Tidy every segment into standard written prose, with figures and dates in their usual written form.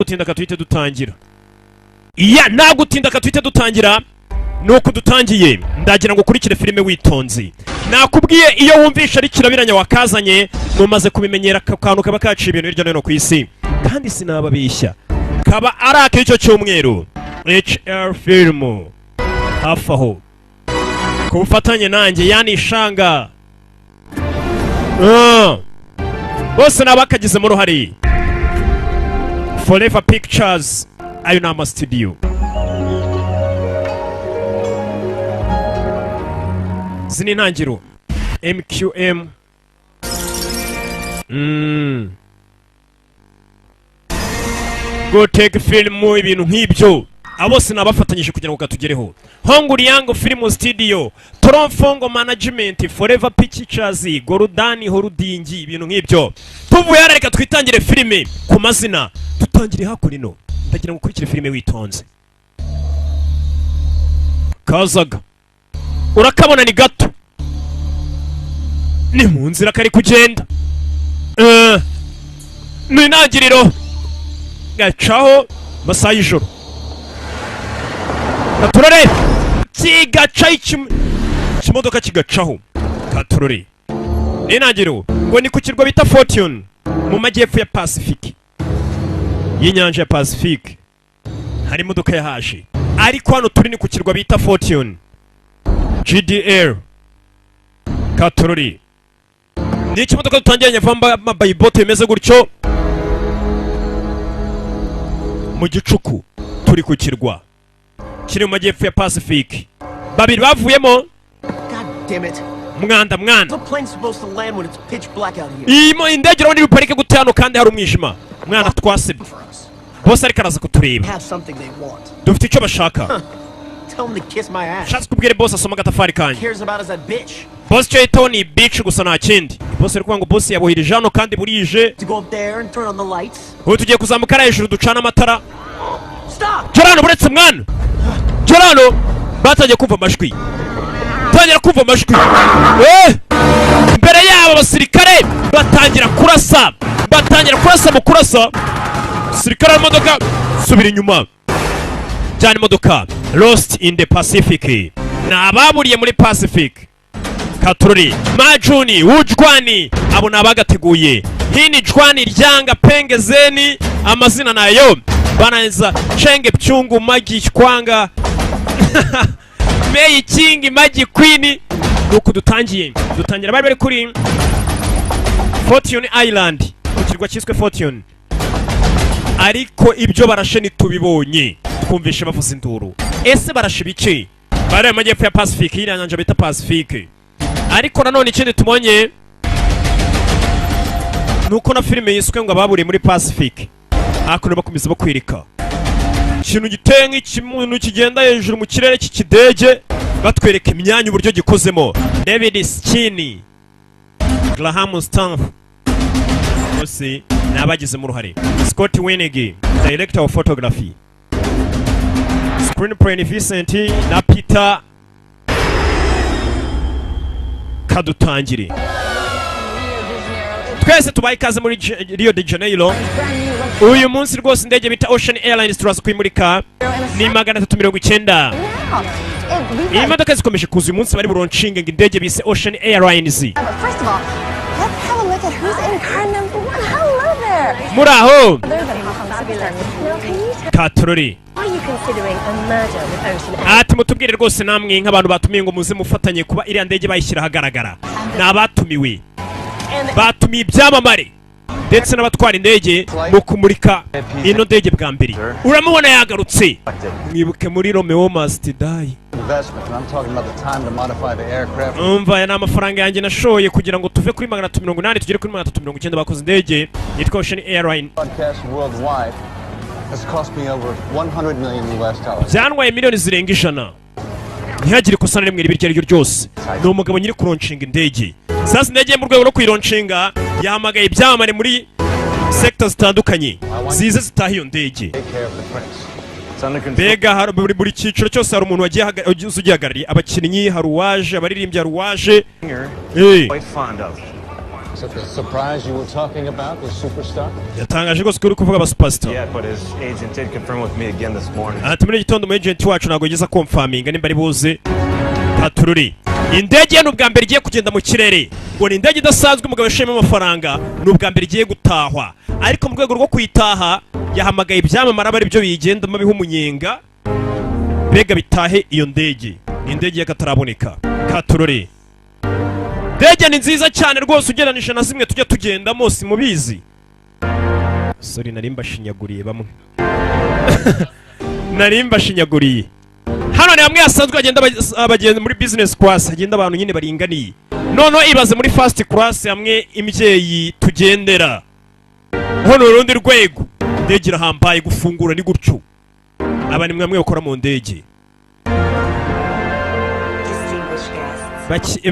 gutinda katuite dutangira. Iya nagutinda katuite dutangira. Nuko dutangiye ndagira ngo kurikire filime witonzi. Nakubwiye iyo wumvisha ari Kirabiranya wakazanye mumaze kubimenyera kantu kaba kaciye ibintu hirya no hino ku isi. Kandi sinababishya. Kaba arake icyo cyumweru. HR film. Hafaho. Kubufatanye nanjye yani shanga. Bose nabakagize mu ruhari. Forever Pictures ayo nama studio. Zini ntangiro MQM. Go take film ibintu nk'ibyo. Abose nabafatanyije kugira ngo katugereho. Honguri yango film studio, Tronfongo management, Forever Pictures, Gorudani Horudingi ibintu nk'ibyo. Tuvuye reka twitangire filime ku mazina. Tutangire hakurino. Ndagira ngo kurikire filime witonze. Kazaga. Urakabona ni gato. Ni mu nzira kari kugenda. Ni intangiriro. Gacaho masaha y'ijoro. Katurore kigaca ikimodoka kigacaho. Katurore ni intangiriro ngo ni ku kirwa bita Fortune mu majyepfo ya Pacific y'inyanja ya Pacific. Hari imodoka yahaje ariko hano turi ni ku kirwa bita Fortune GDR. Katurore ni ikimodoka dutangiranye vamba mabayibote bimeze gutyo mu gicuku. Turi ku kirwa kiri mu majyepfo ya Pacific. Babiri bavuyemo. Mwanda. Imo indege rero nibiparike gute hano kandi hari umwijima. Mwana twasebye. Boss ariko araza kutureba. Dufite icyo bashaka. Shatse kubwire boss asoma gatafari kanje. Boss cyo Tony bitch gusa nta kindi. Boss ari kwanga boss yabohirije hano kandi burije. Ubu tugiye kuzamuka hejuru ducana amatara. Jorano buretse mwana. Jorano batagiye kumva amajwi. Tangira kumva amajwi. Mbere yabo abasirikare batangira kurasa. Mu kurasa. Sirikare imodoka subira inyuma. Cyane imodoka Lost in the Pacific. Nababuriye muri Pacific. Katurori Majuni Ujwani abo nabagateguye. Hini Jwani ryanga pengezeni amazina nayo. Bananza Chenge Pchungu Magi Kwanga Mei Kingi Magi Queen. Nuko dutangira bari kuri Fortune Island ku kirwa cyiswe Fortune. Ariko ibyo barashe nitubibonye twumvishe bavuza induru. Ese barashe bice bari amajyepfo ya Pacific y'iranyanja bita Pacific. Ariko nanone ikindi tumonye nuko na filime yiswe ngo ababuriye muri Pacific akuno bakomeza bakwirika ikintu giteye nk'ikimuntu kigenda hejuru mu kirere cy'ikidege batwereka imyanya uburyo gikozemo. David Skinny, Graham Stamp bose nabagize mu ruhare. Scott Winnig, director of photography. Screenplay Vincent na Peter. Kadutangire twese tubaye ikaze muri Rio de Janeiro. Uyu munsi rwose indege bita Ocean Airlines turaza kwimurika ni 390. Iyi modoka zikomeje kuza uyu munsi bari buroncinge indege bise Ocean Airlines. Muraho Katurori ati mutubwire rwose namwe nk'abantu batumiye ngo muze mufatanye kuba iriya ndege bayishyira hagaragara. Nabatumiwe batumiye ibyamamare ndetse n'abatwara indege mu kumurika ino ndege bwa mbere. Uramubona yagarutse. Mwibuke muri Romeo Must Die. Umva ya n'amafaranga yanjye nashoye kugira ngo tuve kuri 380 tugere kuri 390 bakoze indege yitwa Ocean Airlines. Byanwaye miliyoni zirenga 100. Ntihagire ikosa na rimwe ribirya ryo ryose. Ni umugabo nyiri kuronshinga indege. Sasa indege mu rwego rwo kwironshinga yahamagaye ibyamamare muri sectors zitandukanye zize zitaha iyo ndege. Mbega hari buri cyiciro cyose hari umuntu wagiye ugihagarariye. Abakinnyi hari uwaje, abaririmbyi hari uwaje. Is it the surprise you were talking about, the superstar? yatangaje rwose ko uri kuvuga aba superstar. Yeah, but his agent did confirm with me again this morning. Ati muri gitondo mu agent wacu ntabwo yigeze confirminga nimba ari buze Katururi. Indege ye n'ubwa mbere igiye kugenda mu kirere ngo ni indege idasanzwe umugabo yashema amafaranga n'ubwa mbere igiye gutahwa ariko mu rwego rwo kuyitaha yahamagaye ibyamamara bari byo bigendamo biha umunyenga Mbega bitahe iyo ndege ni indege y'akataraboneka Katururi. Ndege ni nziza cyane rwose ugereranije na zimwe tujya tugendamo simubizi. Sorry narimba shinyaguriye bamwe. Narimba shinyaguriye. Hano ni hamwe hasanzwe agenda abagenzi muri business class agenda abantu nyine baringaniye. Nono ibaze muri first class hamwe imyeyi tugendera. Hano urundi rwego. Ndege irahambaye gufungura ni gutyo. Abani mwamwe bakora mu ndege.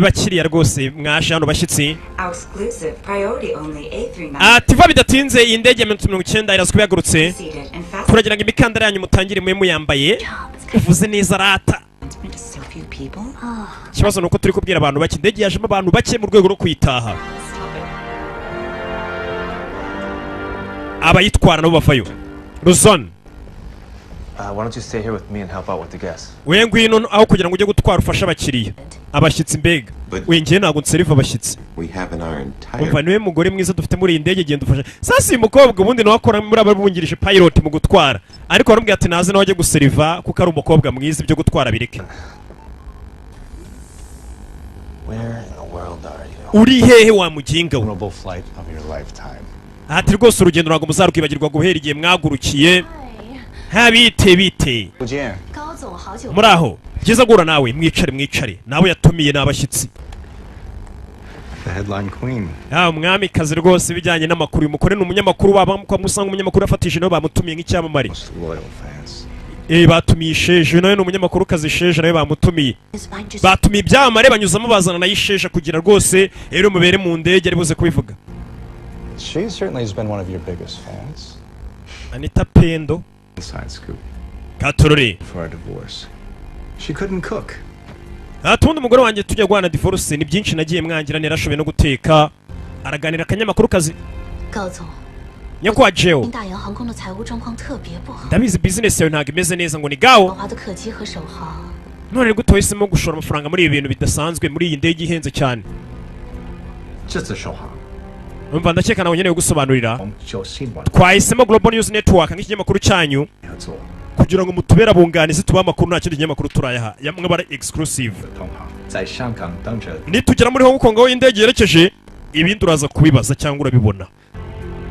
Bakiriya rwose mwaje hano bashyitsi. Tiva bidatinze iyi ndege ya 90 irazwi yagurutse. Turagira ngo imikandara yanyu mutangire mwe muyambaye. Uvuze neza rata. Kibazo nuko turi kubwira abantu bake indege yajemo abantu bake mu rwego rwo kuyitaha. Abayitwara nabo bavayo. Rusine. Why don't you stay here with me and help out with the guests? We ngwino aho kugira ngo ujye gutwara ufasha abakiriya. Abashyitsi mbega. We ngiye ntabwo nseriva abashyitsi. Umva niwe mugore mwiza dufite muri iyi ndege genda ufasha. Sasa uyu mukobwa ubundi nawe akora muri ababungirije pilot mu gutwara. Ariko baramubwira ati naze nawe ajye guseriva kuko ari umukobwa mwiza ibyo gutwara bireke. Uri hehe wa muginga we? Ati rwose urugendo ntabwo muzarwibagirwa guhera igihe mwagurukiye. Bite muraho byiza gura nawe mwicare nawe yatumiye n'abashyitsi. Umwami kazi rwose bijyanye n'amakuru uyu mukore n'umunyamakuru kwa musanga umunyamakuru afatije nawe bamutumiye nk'icyamamare. Batumiye Sheje nawe n'umunyamakuru kazi Sheje nawe bamutumiye. Batumiye ibyamamare banyuzamo bazana nayo Sheje kugira rwose rero mubere mu ndege ari buze kubivuga. Anita Pendo Inside scoop. Katururi. For a divorce. She couldn't cook. Atundi umugore wanjye tujya guhana divorce ni byinshi nagiye mwangira nerashobe no guteka. Araganira akanyamakuru kazi. Nyakwa Jeo. Ndabizi business yawe ntago imeze neza ngo ni gawo. None gute wahisemo gushora amafaranga muri ibi bintu bidasanzwe muri iyi ndege ihenze cyane. Just a show. Umva ndakeka nawe nyene gusobanurira. Twahisemo Global News Network nk'ikinyamakuru cyanyu kugira ngo mutubera bunganizi tuba amakuru nta kindi kinyamakuru turayaha yamwe bara exclusive. Nitugera muri Hong Kong aho indege yerekeje ibindi uraza kubibaza cyangwa urabibona.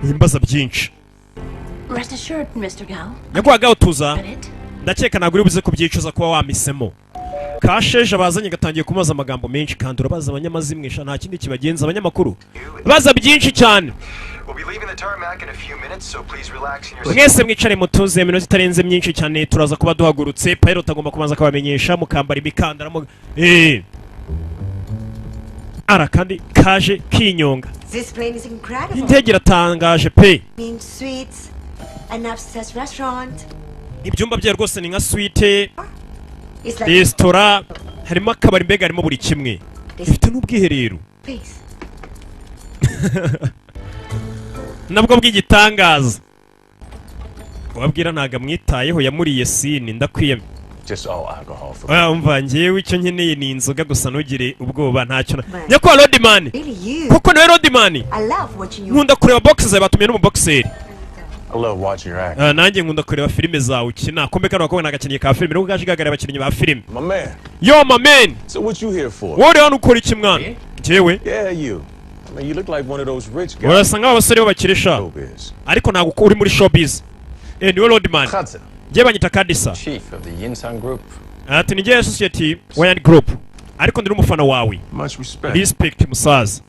Imbaza byinshi. Rest assured, Mr. Gao. Nyakwaga utuza. Ndakeka naguri buze kubyicuza kuba wamisemo. Kasheje abazanye gatangiye kumaza amagambo menshi kandi urabaza abanyamazimwisha nta kindi kibagenza abanyamakuru. Baza byinshi cyane. Mwese mwicare mutuze minota itarenze myinshi cyane turaza kuba duhagurutse pilot agomba kubanza kabamenyesha mukambara imikandara mu ara kandi kaje kinyonga. Indege iratangaje pe. Ibyumba bye rwose ni nka suite. Restaurant harimo akabari mbega harimo buri kimwe. Ifite n'ubwiherero. Nabwo bw'igitangaza. Wabwira ntaga mwitayeho yamuriye sini ndakwiyeme. Umva ngewe icyo nkeneye ni inzoga gusa ntugire ubwoba ntacyo. Nyakwa Rodman. Kuko niwe Rodman. Nkunda kureba boxes zawe batumiye n'umu boxer. I love watching your act. Nanjye nkunda kureba filime zawe ukina. Kombe kano bakobona agakinnyi ka filime nuko gashigagara abakinnyi ba filime. My man. Yo my man. So what you here for? Wowe hano ukora iki mwana? Jewe. Yeah you. I mean you look like one of those rich guys. Urasanga abasore bakirisha. Ariko ntago uri muri showbiz. Niwe Rodman. Ngiye banyita Kadisa. Chief of the Yinsan Group. Ati ngiye society Wayan Group. Ariko ndi umufana wawe. Much respect. Respect musaza.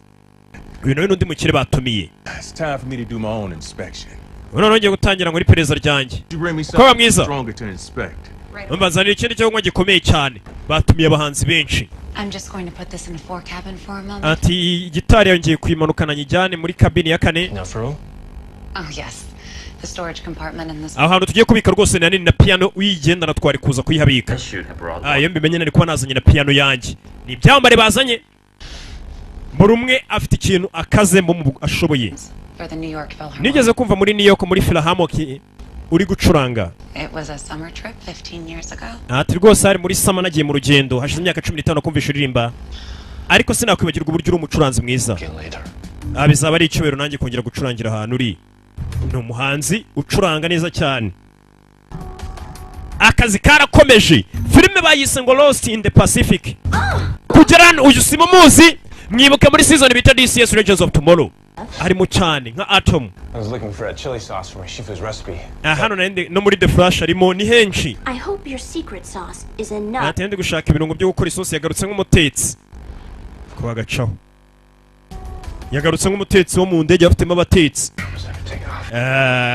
Uyu nawe n'undi mukire batumiye. It's time for me to do my own inspection. Uno nongeye gutangira ngo perezida ryanjye. Ko mwiza. Mbazanira ikindi cyo ngo gikomeye cyane. Batumiye abahanzi benshi. I'm just going to put this in a 4 cabin for a moment. Ati gitari yongeye kuyimanukana nyijyane muri kabine ya kane. Oh yes. The storage compartment in this. Aho hantu tugiye kubika rwose nani na piano uyigenda na twari kuza kuyihabika. Iyo mbimenye nari kuba nazanye na piano yanjye. Ni byambare bazanye. buri umwe afite ikintu akaze mu ashoboye. Nigeze kumva muri New York muri Philharmonic uri gucuranga. Ati rwose hari muri sama nagiye mu rugendo hashize imyaka 15 kumvisha uririmba, ariko sinakwibagirwa uburyo uri umucuranzi mwiza. Bizaba ari icyubero nanjye kongera gucurangira ahantu uri. Ni umuhanzi ucuranga neza cyane. Akazi karakomeje. Filime bayise ngo Lost in the Pacific. Kugera uyu simo muzi mwibuke muri season bita DCS Legends of Tomorrow. Harimo cyane nka Atom. I was looking for a chili sauce for my Shifu's recipe. Hano no muri The Flash harimo ni henshi. I hope your secret sauce is enough. Natende gushaka ibirungo byo gukora isosi yagarutse nk'umutetsi. Kwa gacaho. Yagarutse nk'umutetsi wo mu ndege afitemo abatetsi.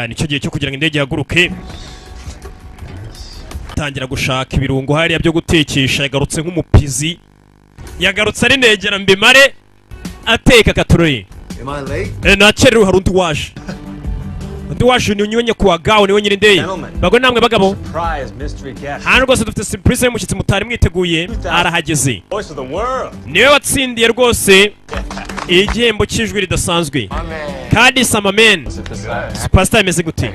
Nicyo gihe cyo kugira ngo indege yaguruke. Tangira gushaka ibirungo hariya byo gutekesha, yagarutse nk'umupizi. Yagarutse ari negera mbimare ateka katurori. Am I late? Nacheru hari undi waje. Undi waje ni unywenye kuwa gawo ni wenyine ndeye. Bago namwe bagabo. Hano rwose dufite surprise y'umushyitsi mutari mwiteguye arahageze. Niwe watsindiye rwose igihembo cy'ijwi ridasanzwe. Kandi Samamen. Superstar imeze gute?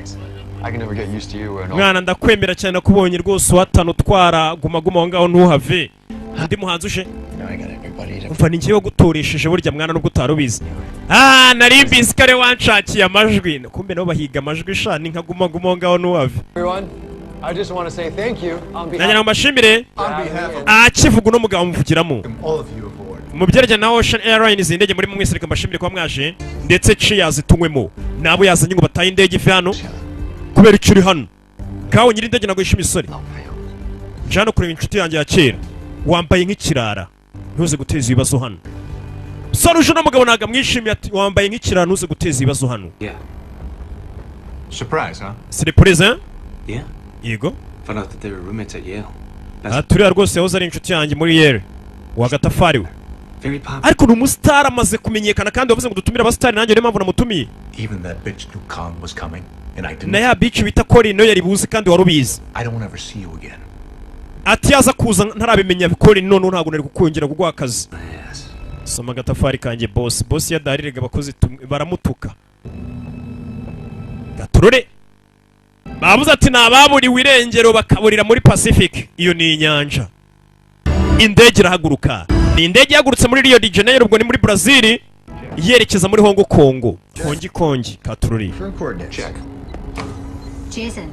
Mwana ndakwemera cyane nakubonye rwose watano twara guma ngaho ntuhave. Undi muhanzi uje? Umva ninjye wo gutoresheje burya mwana nubwo utarubizi. Nari mbizi kare wanshakiye amajwi. Kumbe nabo bahiga amajwi sha ni nka guma ngaho ntuhave. I just want to say thank you on behalf. Nanyana mashimire. Akivuga no mugabo muvugiramo. Mu byereje na Ocean Airlines indege muri mwese reka mbashimire kwa mwaje ndetse Cheers tunywemo. Nabo yazanye ngo bataye indege ive hano. Kubera icuri hano. Kawo nyiri indege nago ishimisore. Jano kureba inshuti yanjye ya kera. Wambaye nk'ikirara. Ntuze guteza ibibazo hano. Soruje no mugabo naga mwishimiye ati wambaye nk'ikirara ntuze guteza ibibazo hano. Yeah. Surprise, huh? Surprise, hein? Yeah. Yego. Found out that they were roommates at Yale. Turiya rwose yahoze ari inshuti yanjye muri Yale. Wagatafariwe. Very popular. Ariko ni umustar amaze kumenyekana kandi wavuze ngo dutumire abastar nanjye niyo mpamvu namutumiye. Even that bitch UKKAM was coming and I didn't. Na ya bitch bita Cory no yari buzi kandi warubizi. I don't ever see you again. Ati yaza kuza ntarabimenya Cory none ntago nari kukongera kugwa akazi. Soma gatafari kanjye boss yadariraga abakozi baramutuka. Gaturore. Babuze ati nababuriwe irengero bakaburira muri Pacific. Iyo ni inyanja. Indege irahaguruka. Ni indege yagurutse muri Rio de Janeiro ubwo ni muri Brazil yerekeza muri Hong Kong. Kongi Katurori. Check. Jason,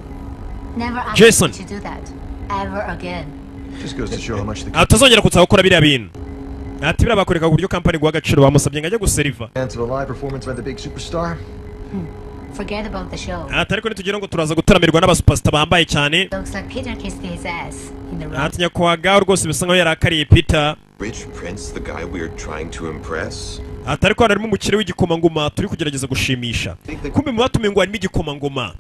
never ask Jason. me to do that ever again. Just goes to show how much the Atazongera kutsa gukora biriya bintu. Ati bira bakoreka ku buryo company guha agaciro bamusabye ngo ajye guseriva. to a live performance by the big superstar. Forget about the show. Ariko nitugira ngo turaza gutaramirwa n'abasuperstar bambaye cyane. Looks like Peter kissed his ass in the room. Ati nyakwaga rwose bisa nkaho yarakariye Peter. Rich Prince, the guy we're trying to impress. Ariko harimo umukire w'igikomangoma turi kugerageza gushimisha. Kumbe mu batume ngo harimo igikomangoma.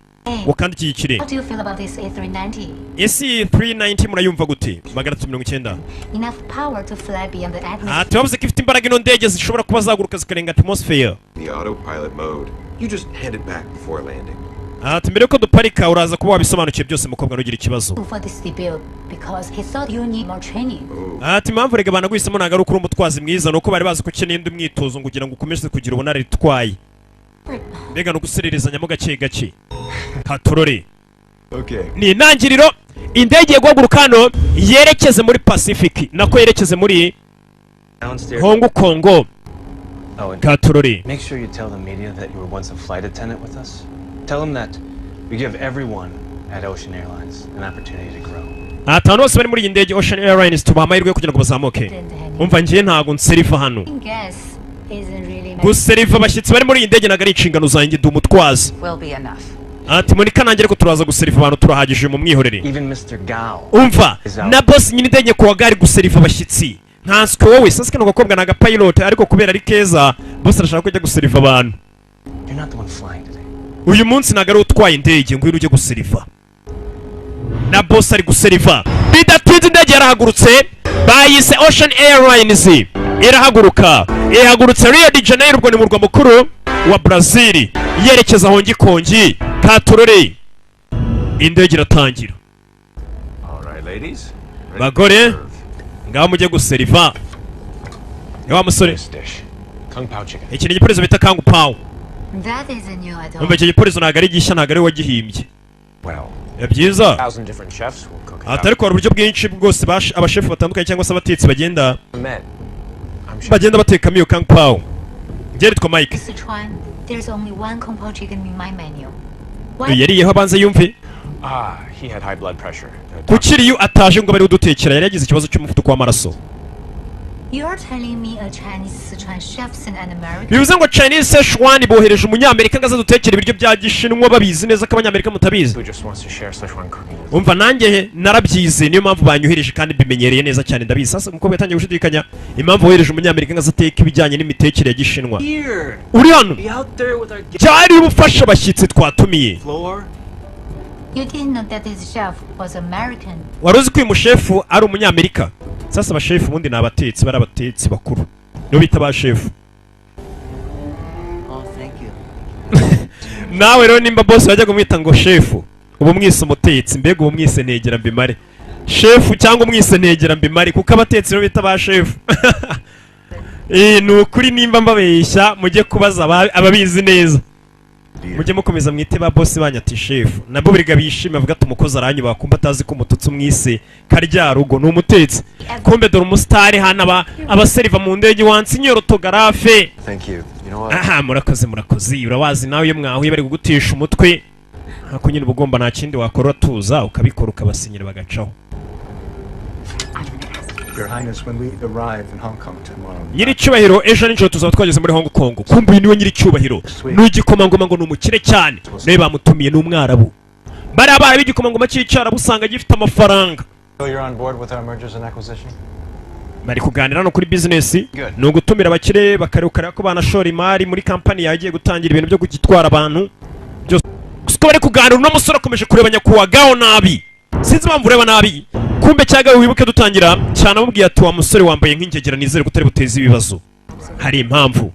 Wakandi iki gikire. What do you feel about this A390? AC390 murayumva gute? 990. Enough power to fly beyond the atmosphere. Ati wavuze ko ifite imbaraga ino ndege zishobora kuba zaguruka zikarenga atmosphere. The autopilot mode. You just hand it back before landing. Ati mbere ko duparika uraza kuba wabisobanukiye byose mukobwa nugira ikibazo. For this debut because he thought you need more training. Ati mpamvu rega bana guhisemo nagaru kuri umutwazi mwiza nuko bari bazi ko ukeneye indi mwitozo kugira ngo ukomeze kugira ubonare ritwaye. Mbega no gusererezanya mu gake. Katurore. Okay. Ni intangiriro indege yaguhaguruka hano yerekeze muri Pacific nako yerekeze muri Hong Kong. Katurore. Make sure you tell the media that you were once a flight attendant with us. Tell them that we give everyone at Ocean Airlines an opportunity to grow. Atano bose bari muri iyi ndege Ocean Airlines tubaha amahirwe kugira ngo bazamuke. Umva ngiye ntago nserifa hano. Guseriva abashyitsi bari muri iyi ndege nagari inshingano zanjye ndi umutwazi. Ati muri kanangere ko turaza guseriva abantu turahagije mu mwihorere. Even Mr. Gao. Umva na boss nyine ndege kuwa gari guseriva abashyitsi. Nkanswe wowe sasa kino gakobwa naga pilot ariko kubera ari keza boss arashaka kujya guseriva abantu. You're not the one flying today. Uyu munsi nagari utwaye indege ngo uje guseriva. Na boss ari guseriva. Bidatinze indege yarahagurutse bayise Ocean Airlines. Irahaguruka. Ihagurutse Rio de Janeiro ubwo ni murwa mukuru wa Brazil yerekeza Hong Kong. Katurore. Indege iratangira. All right, ladies. Bagore ngaho mujye guseriva. Yawa musore. iki ni igipurizo bita Kung Pao. That is a new idol. Umva iki gipurizo ntabwo ari gishya, ntabwo ari wagihimbye. Byiza ariko hari uburyo bwinshi bwose abashefu batandukanye cyangwa se abatetsi bagenda batekamo iyo Kung Pao. Byeritwa Mike. There's only one Kung Pao chicken in my menu. Yariyeho abanza yumve. He had high blood pressure. Kuki iyo ataje ngo bari udutekera yari yagize ikibazo cy'umuvuduko w'amaraso. You're telling me a Chinese Sichuan chef sent an American? Bivuze ngo Chinese Sichuan bohereje umunyamerika ngo azadutekera ibiryo bya gishinwa babizi neza ko abanyamerika mutabizi. Umva nanjye narabyize niyo mpamvu banyohereje kandi bimenyereye neza cyane ndabizi. Sasa muko yatangiye gushidikanya impamvu bohereje umunyamerika ngo azateka ibijyanye n'imitekere ya gishinwa. Uri hano cyari ubufasha abashyitsi twatumiye. You didn't know that this chef was American. Waruzi ko uyu mushefu ari umunyamerika. Sasa abashefu ubundi ni abatetsi, bari abatetsi bakuru nibo bita abashefu. Nawe rero nimba boss wajya kumwita ngo shefu ubu mwise umutetsi, mbega ubu mwise negera mbimare shefu cyangwa mwise negera mbimare kuko abatetsi rero bita abashefu. Ni ukuri nimba mbabeshya mujye kubaza ababizi neza, mujye mukomeza mwite ba boss banyati shefu. Nabo biriga bishime bavuga ati umukozi aranyuba kumba atazi ko umututsi umwise karya rugo ni umutetsi. Kombe dore umusitari hana abaseriva mu ndege wansi orotogarafe. Aha murakoze urawazi nawe iyo mwahuye bari kugutisha umutwe hako nyine ubugomba nta kindi wakora tuza ukabikora ukabasinyira bagacaho. Nyiri cyubahiro ejo nijoro tuzaba twageze muri Hong Kong. Kumbe uyu niwe nyiri cyubahiro n'igikomangoma ngo ni umukire cyane nawe bamutumiye n'umwarabu. Bari abana b'igikomangoma cy'icyarabu usanga gifite amafaranga. Bari kuganira no kuri business ni ugutumira abakire bakarukara ko banashora imari muri kampani yagiye gutangira ibintu byo kugitwara abantu byose. Gusa bari kuganira no musore akomeje kureba nyakuwagaho nabi. Sinzi impamvu ureba nabi. Kumbe cyagawe wibuke dutangira cyane amubwiye ati wa musore wambaye nk'ingegera nizere gutari buteza ibibazo. Hari impamvu.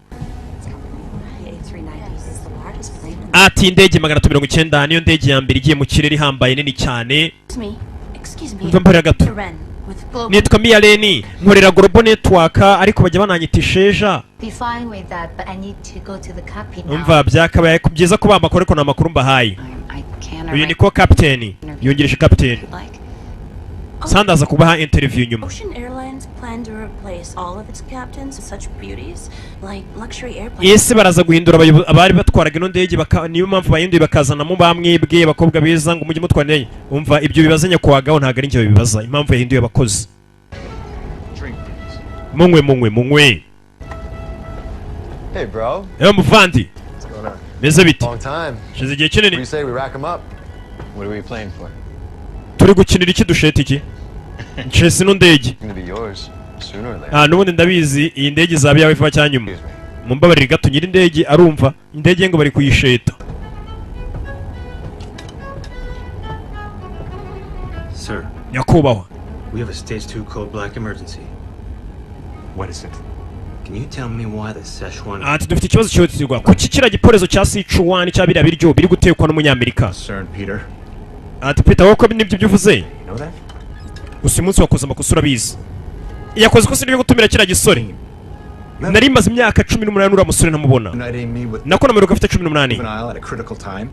Ati indege 190 niyo ndege ya mbere igiye mu kirere ihambaye nini cyane. Umva mbere gato. Nitwa Miyaleni nkorera Global Network ariko bajya bananyita Sheja. Umva byakabaye kubyiza ko bamakore ko namakuru mbahaye. Uyu niko captain yongereje captain. Sandaza kubaha interview nyuma. Ese baraza guhindura abari batwaraga ino ndege niyo mpamvu bahinduye bakazana mu bamwibwe bakobwa beza ngo mujye mutwaneye. Umva ibyo bibazanya kuwagaho ntago ari njye bibaza impamvu yahinduye abakozi. Munywe. Hey bro. Muvandi. Meze biti. Shize igihe kinini. What are we playing for? Turi gukinira iki dusheta iki? Chelsea no ndege. Nubundi ndabizi iyi ndege izaba yawe vuba cyanyuma. Mumbabarire gato nyiri indege arumva indege ngo bari kuyisheta. Sir. Nyakubahwa. We have a stage 2 code black emergency. What is it? Can you tell me why the Szechuan? Dufite ikibazo cyotirwa. Kuki kira giporezo cya Sichuan cyabira biryo biri gutekwa n'umunyamerika? Sir Peter. Peter wako nibyo byuvuze. Gusa umunsi wakoze amakosa urabizi. Yakoze ko sinibyo gutumira kira gisore. Nari maze imyaka 18 ura musore ntamubona. Nako nameruka afite 18.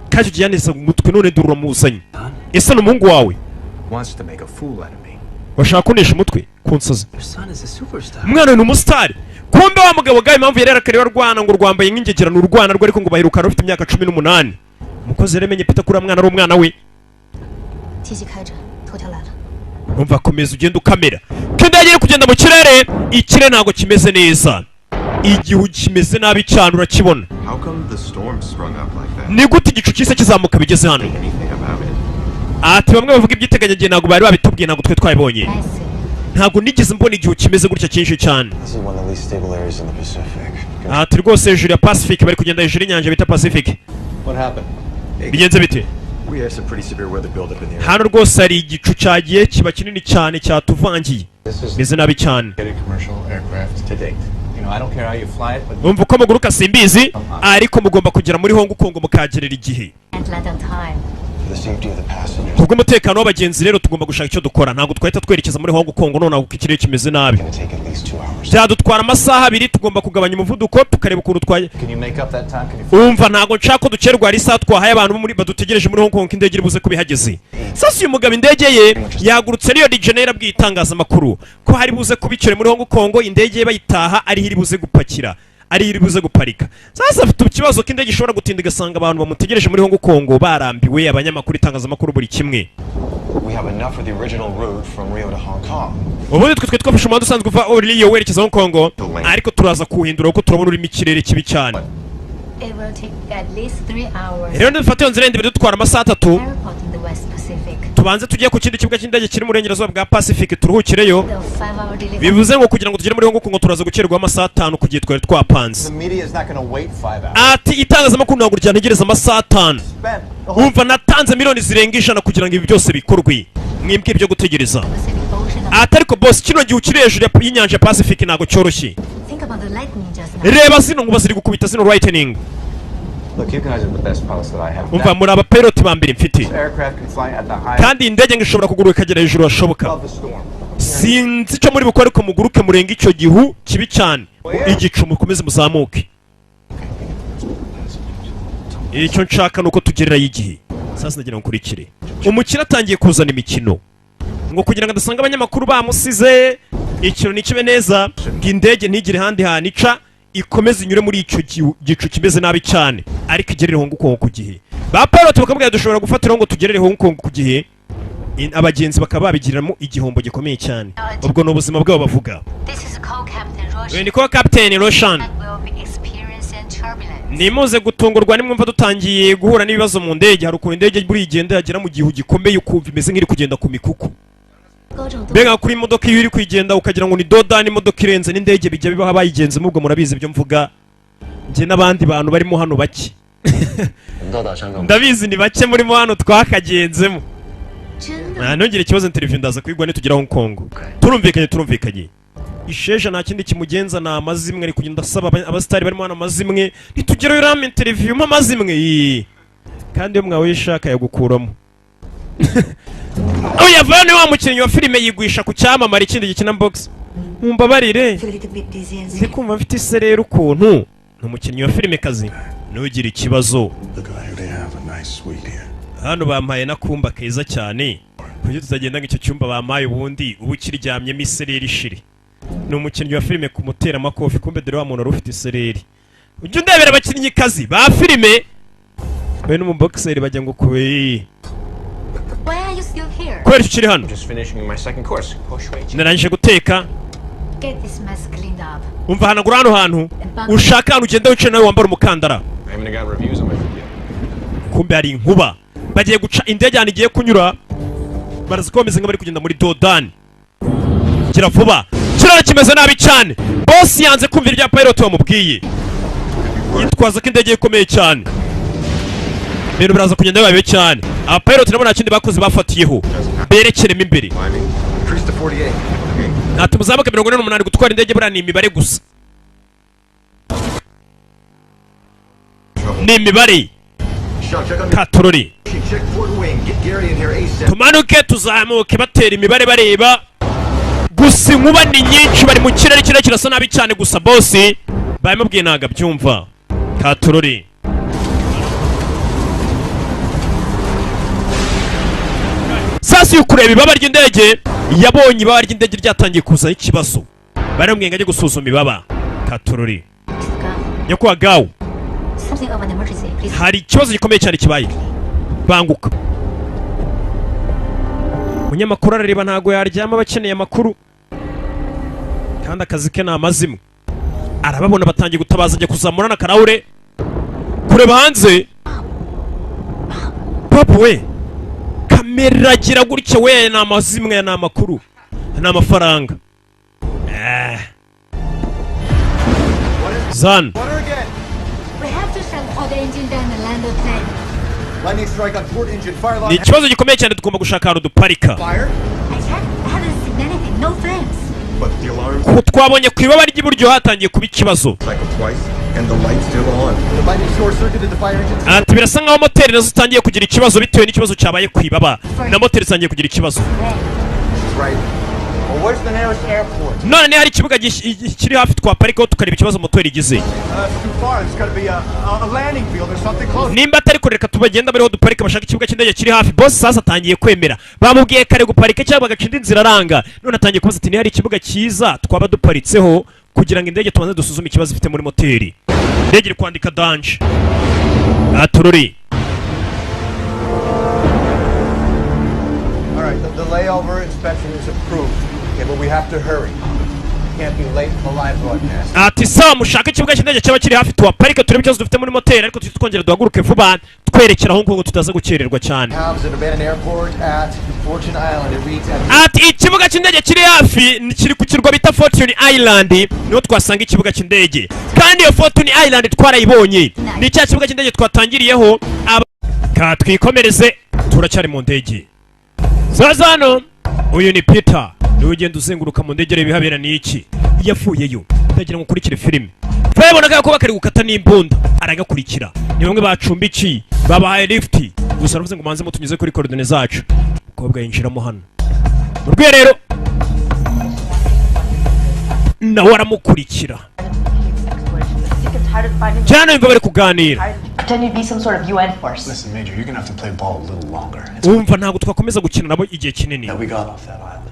Kaje giyaneza umutwe none durura muzanye. Ese n'umuhungu wawe. Washaka kunesha umutwe kunsoza. Umwana ni umustar. Kumbe wa mugabo gaye impamvu yarera kare warwana ngo rwambaye nk'ingegera n'urwana rwo ariko ngo bahiruka rufite imyaka 18. Umukozi remenye Peter kuri mwana ari umwana we. Umva komeza ugenda ukamera. Kenda yagiye kugenda mu kirere, ikire ntago kimeze neza. Igihu kimeze nabi cyane urakibona. Ni gute igicu cyise kizamuka bigeze hano? Ati bamwe bavuga ibyiteganyije ntago bari babitubwiye ntago twe twabibonye. Ntago nigeze mbona igihu kimeze gutya cyinshi cyane. Ati rwose hejuru ya Pacific bari kugenda hejuru y'inyanja bita Pacific. Bigenze bite? Hano rwose hari igicu cyagiye kiba kinini cyane cyatuvangiye. Bize nabi cyane. Umva uko muguruka simbizi ariko mugomba kugera muri Hong Kong mukagerera igihe. kubw'umutekano w'abagenzi rero tugomba gushaka icyo dukora. Ntabwo twahita twerekeza muri Hong Kong nonaho kuko ikirere kimeze nabi. Byadutwara amasaha 2, tugomba kugabanya umuvuduko tukareba ukuntu twaye. Umva ntabwo nshaka ko dukerwa ari saa twahaye abantu muri badutegereje muri Hong Kong indege iri buze kubihageze. Sasa uyu mugabo indege ye yagurutse Rio de Janeiro abwiye itangazamakuru ko hari buze kubikira muri Hong Kong, indege ye bayitaha ari iri buze gupakira, ari iri buze guparika. Sasa afite ikibazo k'indege ishobora gutinda igasanga abantu bamutegereje muri Hong Kong barambiwe, abanyamakuru itangazamakuru buri kimwe. Ubundi twe twafashe umuhanda usanzwe uva Rio werekeza Hong Kong, ariko turaza kuhindura kuko turabona urimo ikirere kibi cyane. Rero dufate inzira ndende dutwara amasaha 3. Tubanze tugiye ku kindi kibuga cy'indege kiri mu burengerazuba bwa Pacific turuhukireyo. Bivuze ngo kugira ngo tugere muri Hong Kong turaza gukererwa amasaha 5 kugiye twari twapanze. Ati itangazamakuru ntabwo ryantegereza amasaha 5. Umva natanze miliyoni zirenga 100 kugira ngo ibi byose bikorwe. Mwimbwe ibyo gutegereza. Ati ariko boss kino gihe ukiri hejuru y'inyanja Pacific ntabwo cyoroshye. Reba zino ngo baziri gukubita zino lightning. Look, you guys are the best pilots that I have. Umva muri aba pilot ba mbere mfite. Kandi indege ngishobora kuguruka kagera hejuru hashoboka. Sinzi cyo muri bukore ko muguruke murenga icyo gihu kibi cyane. Igicu mukomeze muzamuke. Icyo nshaka nuko tugerera y'igihe. Sasa nagira nkurikire. Umukira atangiye kuzana imikino. Ngo kugira ngo adasanga abanyamakuru bamusize ikintu nikibe neza, ngindege ntigire handi hanica. Ikomeze inyure muri icyo gicu kimeze nabi cyane, ariko igerere Hong Kong ku gihe. Ba pilot bakabwira dushobora gufatira ngo tugerere Hong Kong ku gihe, abagenzi bakaba babigiriramo igihombo gikomeye cyane. Ubwo no ubuzima bwabo bavuga. Ni ko Captain Roshan. Nimuze gutungurwa nimwumva dutangiye guhura n'ibibazo mu ndege, hari ukuntu indege buri igenda yagera mu gihu gikomeye ukumva imeze nk'iri kugenda ku mikuku. Mbega kuri imodoka iyo iri kugenda ukagira ngo ni dodani imodoka irenze n'indege bijya bibaho abayigenze mubwo murabizi ibyo mvuga. Nje n'abandi bantu barimo hano bake. Ndabizi ni bake murimo hano twakagenzemo. Nongere ikibazo interview ndaza kwigwa ne tugira Hong Kong. Turumvikanye. Isheja nta kindi kimugenza na amazimwe ari kugenda asaba abastari barimo hano amazimwe nitugerayo ram interview mu amazimwe. Kandi yo mwawe yishaka yagukuramo. Oya vane wa mukinnyi wa filime yigwisha ku cyamamara ikindi gikina box. Mumbabarire. Ndikumva mfite iserero ukuntu. Numukinnyi wa filime kazi. Nugira ikibazo. Hano bampaye nakumba keza cyane. Kugira tutagenda ngicyo cyumba bampaye ubundi ubu kiryamye misereri shiri. Numukinnyi wa filime kumutera amakofi kumbe dore wa muntu rufite isereri. Ujye ndebera abakinnyi kazi ba filime. We no mu boxer bajya ngo kuwe. Why are you still here? Kweli ukiri hano? Just finishing my second course. Narangije guteka. Get this mess cleaned up. Umva hanagura hano hantu. Ushaka hano ugenda wicaye nawe wambara umukandara. I haven't got reviews on my video. Kumbe hari inkuba. Bagiye guca indege hano igiye kunyura. Barazikomeza ngo bari kugenda muri dodani. Gira vuba. Kirara kimeze nabi cyane. Boss yanze kumvira ibya pilot wamubwiye. Yitwaza ko indege ikomeye cyane. Bero baraza kugenda babe cyane. Aba pilot nabo nta kindi bakoze bafatiyeho. Berekeremo imbere. Increase to 48. Natumuzamuka 48 gutwara indege bura ni imibare gusa. Ni imibare. Katorori. Tumanuke tuzamuke batera imibare bareba. Gusa inkuba ni nyinshi bari mu kirere kirasa nabi cyane gusa boss bayimubwiye naga byumva. Katorori. Sasa yukureba ibaba ry'indege yabonye ibaba ry'indege ryatangiye kuza ikibazo. Baramubwiye ngo ajye gusuzuma ibaba. Katorori. Nyakwa gawo. Hari ikibazo gikomeye cyane kibaye. Banguka. Munyamakuru arareba ntago yaryama bakeneye amakuru. Kandi akazi ke na amazimwe. Arababona batangiye gutabaza ajya kuzamurana karahure. Kureba hanze. Papa we. Kamera gira gutya we na amazimwe na amakuru. Na amafaranga. Zan. Ni ikibazo gikomeye cyane tugomba gushaka ahantu duparika. Twabonye ku ibaba ry'iburyo hatangiye kuba ikibazo. And the light's still on. There might be short-circuited the fire engines. Ati birasa nkaho moteri nazo zitangiye kugira ikibazo bitewe n'ikibazo cyabaye kwibaba. Na moteri zitangiye kugira ikibazo. Right. Well, where's the nearest airport? None hari ikibuga kiri hafi twaparikaho tukareba ikibazo moteri igize. It's too far. There's got to be a landing field or something close. Nimba atari kureka tubagenda bariho duparika bashaka ikibuga cy'indege kiri hafi. Boss sasa atangiye kwemera. Bamubwiye kare guparika cyangwa bagacinda inzira aranga. None atangiye kubaza ati ni hari ikibuga cyiza twaba duparitseho kugira ngo indege tubanze dusuzume ikibazo ifite muri moteri. Indege iri kwandika dange. Atururi. All right, the layover inspection is approved. Okay, but we have to hurry. Can't be late for the live broadcast. Ati sawa mushaka ikibuga cy'indege cyaba kiri hafi tuwaparika turebe ikibazo dufite muri moteri ariko twongera duhaguruke vuba twerekera aho ngo tutaza gukererwa cyane. House at abandoned airport at Fortune Island. It reads Ati ikibuga cy'indege kiri hafi kiri ku kirwa bita Fortune Island niho twasanga ikibuga cy'indege kandi iyo Fortune Island twarayibonye ni cya kibuga cy'indege twatangiriyeho ka twikomereze turacyari mu ndege Zazano uyu ni Peter niwe ugenda uzenguruka mu ndege reba habera ni iki yafuyeyo ndagira ngo kurikire filime fabonaga ko bakari gukata n'imbunda aragakurikira ni bamwe bacumbiki babahaye lift gusa navuze ngo manze mutunyuze kuri coordinate zacu ukobwa yinjiramo hano urwe rero nawe aramukurikira cyane bari kuganira. Pretend you'd be some sort of UN force. Listen, Major, you're gonna have to play ball a little longer. Umva ntabwo twakomeza gukina nabo igihe kinini. That we got off that island.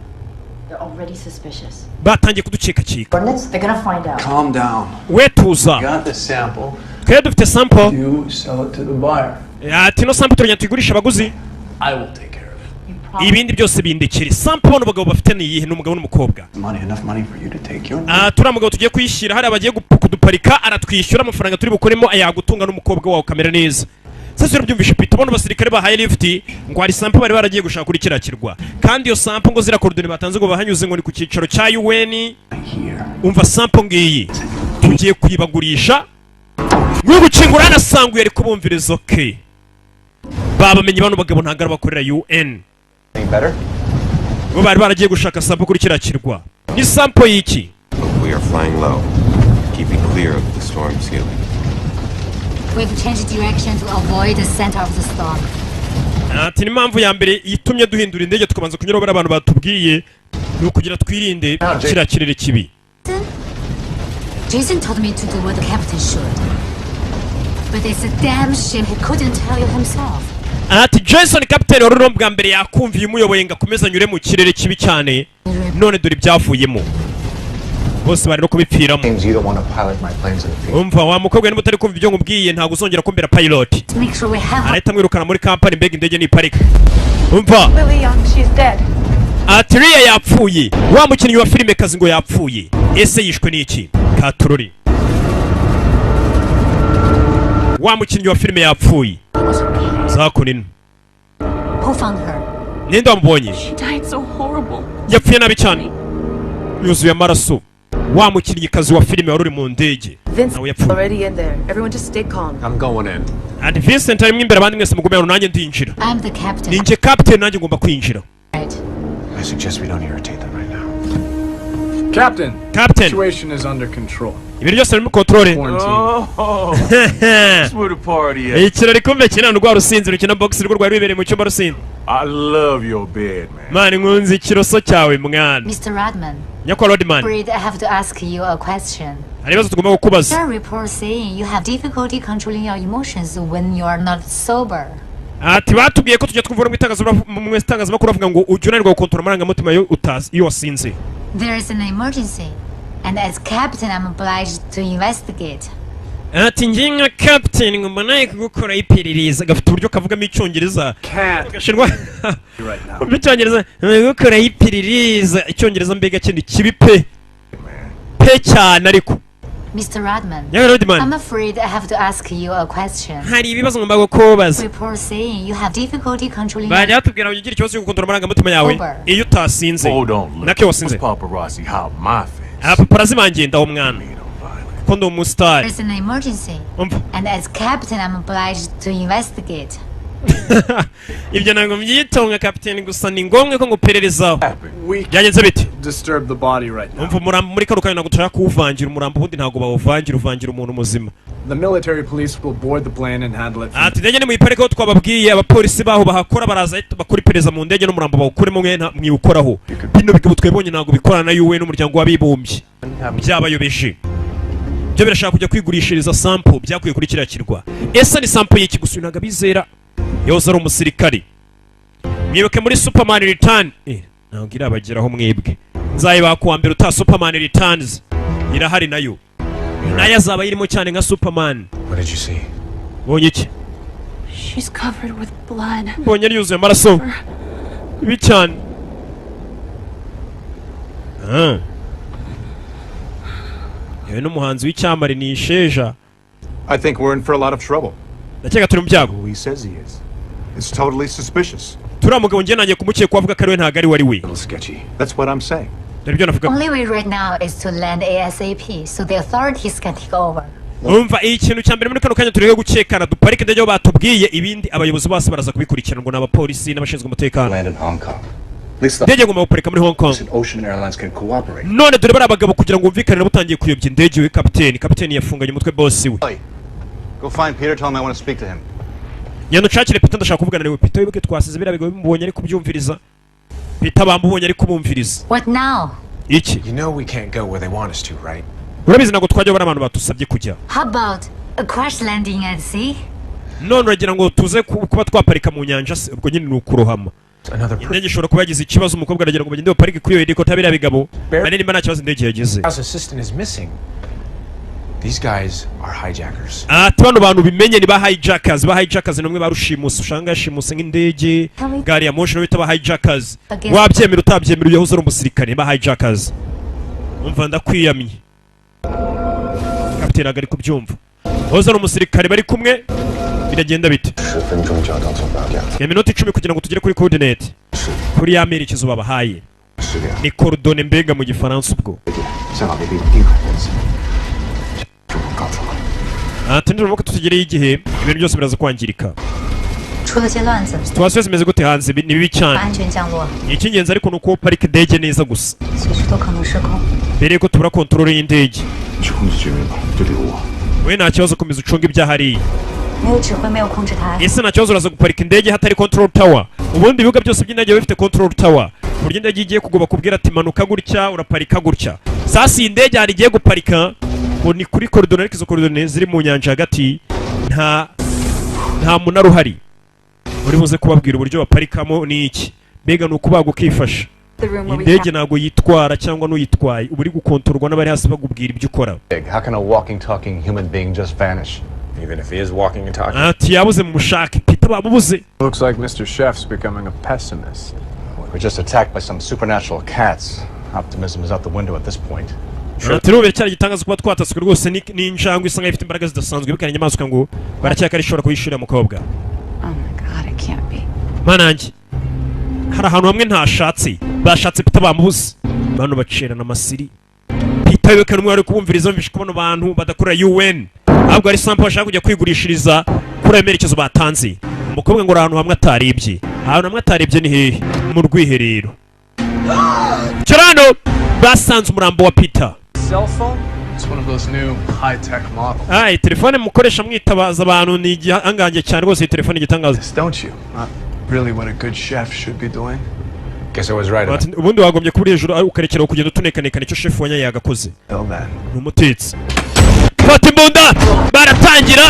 They're already suspicious. Batangiye kuducika. Coordinates, they're gonna find out. Calm down. We tuza. Got the sample. Kaya dufite sample. You sell it to the buyer. Ati no sample turanya tuyigurisha abaguzi. I will take care of it. Ibindi byose bindekere. Sample no bagabo bafite ni yihe n'umugabo n'umukobwa. Money, enough money for you to take your. Turi mugabo tugiye kuyishira hari abagiye kuduparika aratwishyura amafaranga turi bukoremo ayagutunga n'umukobwa wawe kamera neza. Sasa urabyumvisha Peter bono basirikare bahaye lift ngo hari sample bari baragiye gushaka kuri kirakirwa kandi iyo sample ngo zira coordinate batanze ngo bahanyuze ngo ni ku cyicaro cya UN. Umva sample ngiyi tugiye kuyibagurisha ngo gukingura nasanguye ari kubumviriza okay babamenye bano bagabo ntagara bakorera UN bo bari baragiye gushaka sample kuri kirakirwa ni sample yiki. We are flying low, keeping clear of the storm ceiling. We've changed direction to avoid the center of the storm. Ati ni mpamvu ya mbere yitumye duhindura indege tukabanza kunyura bari abantu batubwiye ni ukugira twirinde kira kirere kibi. Jason told me to do what the captain should. But it's a damn shame he couldn't tell you himself. Ati Jason captain wari bwa mbere yakumviye umuyoboye ngakomeza nyure mu kirere kibi cyane none dore ibyavuyemo. Bose bari no kubipfiramo. Umva wa mukobwa niba utari kumva ibyo ngubwiye ntago uzongera kumbera pilot. Arahita mwirukana muri company Mbega indege ni parika. Umva Ati Ria yapfuye wa mukinnyi wa filime kazi ngo yapfuye ese yishwe n'iki Katururi wa mukinnyi wa filime yapfuye zakunina ninde wamubonye yapfuye nabi cyane yuzuye amaraso wa mukinnyi kazi wa filime wari uri mu ndege nawe yapfuye. I'm going in. Ati Vincent ari imbere abandi mwese mugume nanjye ndinjira. Ninjye captain nanjye ngomba kwinjira. I suggest we don't irritate them right now. Captain. Captain. Situation is under control. Ibintu byose biri mu control. Oh. That's where the party at. Ikirori kumbe kina ndwa Rusinzi rukina box rwo rwari bibereye mu cyumba Rusine. I love your bed, man. Mani nkunzi ikiroso cyawe mwana. Mr. Rodman. Nyakwa Rodman. I have to ask you a question. Aribazo tugomba kukubaza. There are reports saying you have difficulty controlling your emotions when you are not sober. Ati batubwiye ko tujya twumvura mu itangazamakuru bavuga ngo ujunanirwa gukontorora amarangamutima iyo wasinze. There is an emergency and as captain I'm obliged to investigate. Ati njye nka captain ngomba naye kugukora iperereza gafite uburyo kavugamo icyongereza gashirwa mu icyongereza gukora iperereza icyongereza mbega kindi kibi pe cyane ariko. Mr. Rodman, Rodman, I'm afraid I have to ask you a question. Hari ibibazo ngomba kukubaza. Reports saying you have difficulty controlling. Bajya batubwira ugira ikibazo cyo gukontorora amarangamutima yawe iyo utasinze. Nake wasinze. Paparazzi how my face. Paparazzi bangenda aho mwana. Ko ndo umustar. There's an emergency. And as captain I'm obliged to investigate. Ibyo ntabwo myitonga captain gusa ni ngombwa ko ngupererezaho. Byagenze bite? disturb the body right now. muri kano kanya ntabwo dushaka kuwuvangira umurambo ubundi ntabwo bawuvangira uvangira umuntu muzima. The military police will board the plane and handle it. Ati ndege ni mu iparike aho twababwiye abapolisi baho bahakora baraza bakora iperereza mu ndege n'umurambo bawukuremo mwiwukoraho. Bino bigabo twebonye ntabwo bikorana na UN n'umuryango w'abibumbye. Byabayobeje. Byo birashaka kujya kwigurishiriza sample byakuye kuri kiriya kirwa. Ese ni sample y'iki gusa ntabwo bizera. Yoza ari umusirikari. Mwibuke muri Superman Return. Ntabwo irabageraho mwebwe. Nzayiba kuwa mbere uta Superman Returns. Irahari nayo. Nayo azaba irimo cyane nka Superman. What did you see? Bonye iki? She's covered with blood. Bonye yuzuye amaraso. Ibi cyane. Yewe n'umuhanzi w'icyamare ni Sheja. I think we're in for a lot of trouble. Ndakeka turi mu byago. Who he says he is. It's totally suspicious. Turiya mugabo njye nanjye kumukeka avuga ko ari we ntabwo ari wari we. That's what I'm saying. Only way right now is to land ASAP so the authorities can take over. Umva ikintu cya mbere muri kano kanya tureke gukekana duparike ndege batubwiye ibindi abayobozi bose baraza kubikurikirana ngo n'abapolisi n'abashinzwe umutekano. Ndege ngoma guparika muri Hong Kong. None dore bari abagabo kugira ngo umvikane batangiye kuyobya indege we kapiteni yafunganye umutwe boss we. Go find Peter, tell him I want to speak to him. Yano chakire Peter ndashaka kuvugana nawe Peter wibuke twasize bira bigabo bimubonye ari kubyumviriza. Peter bambubonye ari kubumviriza. What now? Iki? You know we can't go where they want us to, right? Urabizi nago twajya bara abantu batusabye kujya. How about a crash landing at sea? None uragira ngo tuze kuba twaparika mu nyanja ubwo nyine nukurohama. Indege ishobora kuba yagize ikibazo umukobwa aragira ngo bagende baparike kuri yo helicopter bira bigabo. Bane nimba nta kibazo indege yagize. House assistant is missing. These guys are hijackers. Bano bantu bimenye ni ba hijackers, namwe barushimusa ushanga yashimuse nk'indege, gari ya moshi no bita ba hijackers. Wabyemera utabyemera uyahoze ari umusirikare ba hijackers. Umva ndakwiyamye. Kapiteni agari kubyumva. Hoze ari umusirikare bari kumwe biragenda bite? Iminota 10 kugira ngo tugere kuri coordinate. Kuri ya merekezo babahaye. Ni coordonne mbega mu gifaransa ubwo. Tendera muko tutegereye igihe ibintu byose biraza kwangirika. Situation zimeze gute hanze ni bibi cyane. Ikingenzi ariko nuko parike ndege neza gusa. Bere ko tubura control y'indege. We nta kibazo komeza ucunga ibyahari. Ese nta kibazo uraza guparika indege hatari control tower. Ubundi ibibuga byose by'indege bifite control tower. Buryo indege igiye kugoba kubwira ati manuka gutya uraparika gutya. Sasa indege hari igiye guparika ngo ni kuri koridoro ariko izo koridoro ziri mu nyanja hagati nta munara uhari. Uri buze kubabwira uburyo baparikamo ni iki. Mbega ni ukubaga ukifasha. Indege ntabwo yitwara cyangwa n'uyitwaye uba uri gukontorwa n'abari hasi bagubwira ibyo ukora. How can a walking talking human being just vanish? Even if he is walking and talking. Ati yabuze mu mushake Peter bamubuze. Looks like Mr. Chef's becoming a pessimist. We're just attacked by some supernatural cats. Optimism is out the window at this point. Turubere cyari gitangaza kuba twataswe rwose ni injangwe isanga ifite imbaraga zidasanzwe bikanye inyamaswa ngo baracyaka rishobora kuyishurira mukobwa. Oh my god, it can't be. Manange. Hari ahantu hamwe ntashatse bashatse Peter bamubuze. Bano bacerana amasiri. Peter wibuke n'umwe wari kubumviriza mvishe kubona abantu badakora UN. Ahubwo ari sample bashaka kujya kwigurishiriza kuri amerekezo batanze. Umukobwa ngo ahantu hamwe ataribye. Ahantu hamwe ataribye ni hehe? Mu rwiherero. Kirano basanze umurambo wa Peter. Cell phone? It's one of those new high-tech models. Telefone mukoresha mwitabaza abantu ni igihangange cyane rwose telefone igitangaza. Don't you? Not really what a good chef should be doing. Guess I was right. Ubundi wagombye kubura hejuru ukarekera kugenda utunekanekana icyo chef wanya yagakoze. Umutetsi. Fata imbunda baratangira.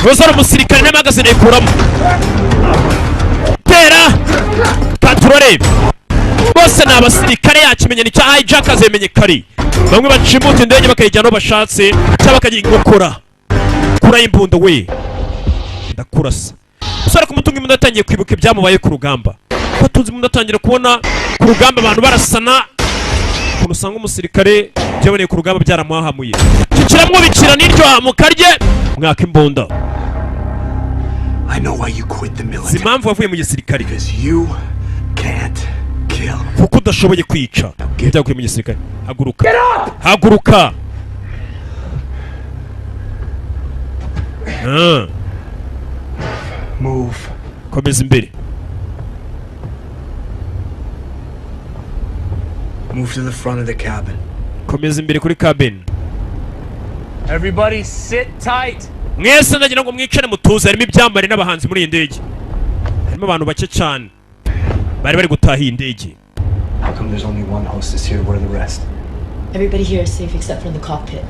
Bozara umusirikare n'amagazine yikuramo. Tera patrole. Bose ni abasirikare yakimenye ni cya hijackers yemenye kari. Bamwe bacimuta indege bakayijyana aho bashatse cyangwa bakagira ingokora. Kura imbunda we. Ndakurasa. Usara kumutunga imbunda atangiye kwibuka ibyamubaye ku rugamba. Batunze imbunda atangira kubona ku rugamba abantu barasana. Ukuntu usanga umusirikare byaboneye ku rugamba byaramuhahamuye. Kikiramwo bikira n'iryo hamukarye mwaka imbunda. I know why you quit the military. Impamvu wavuye mu gisirikare. Because you can't kill. Kuko udashoboye kwica. Byakuye mu gisirikare. Haguruka. Haguruka. Move. Komeza imbere. Move to the front of the cabin. Komeza imbere kuri cabin. Everybody sit tight. Mwese ndagira ngo mwicare mutuze, harimo ibyambare n'abahanzi muri iyi ndege. Harimo abantu bake cyane bari gutaha iyi ndege. How come there's only one hostess here? Where are the rest? Everybody here is safe except for the cockpit.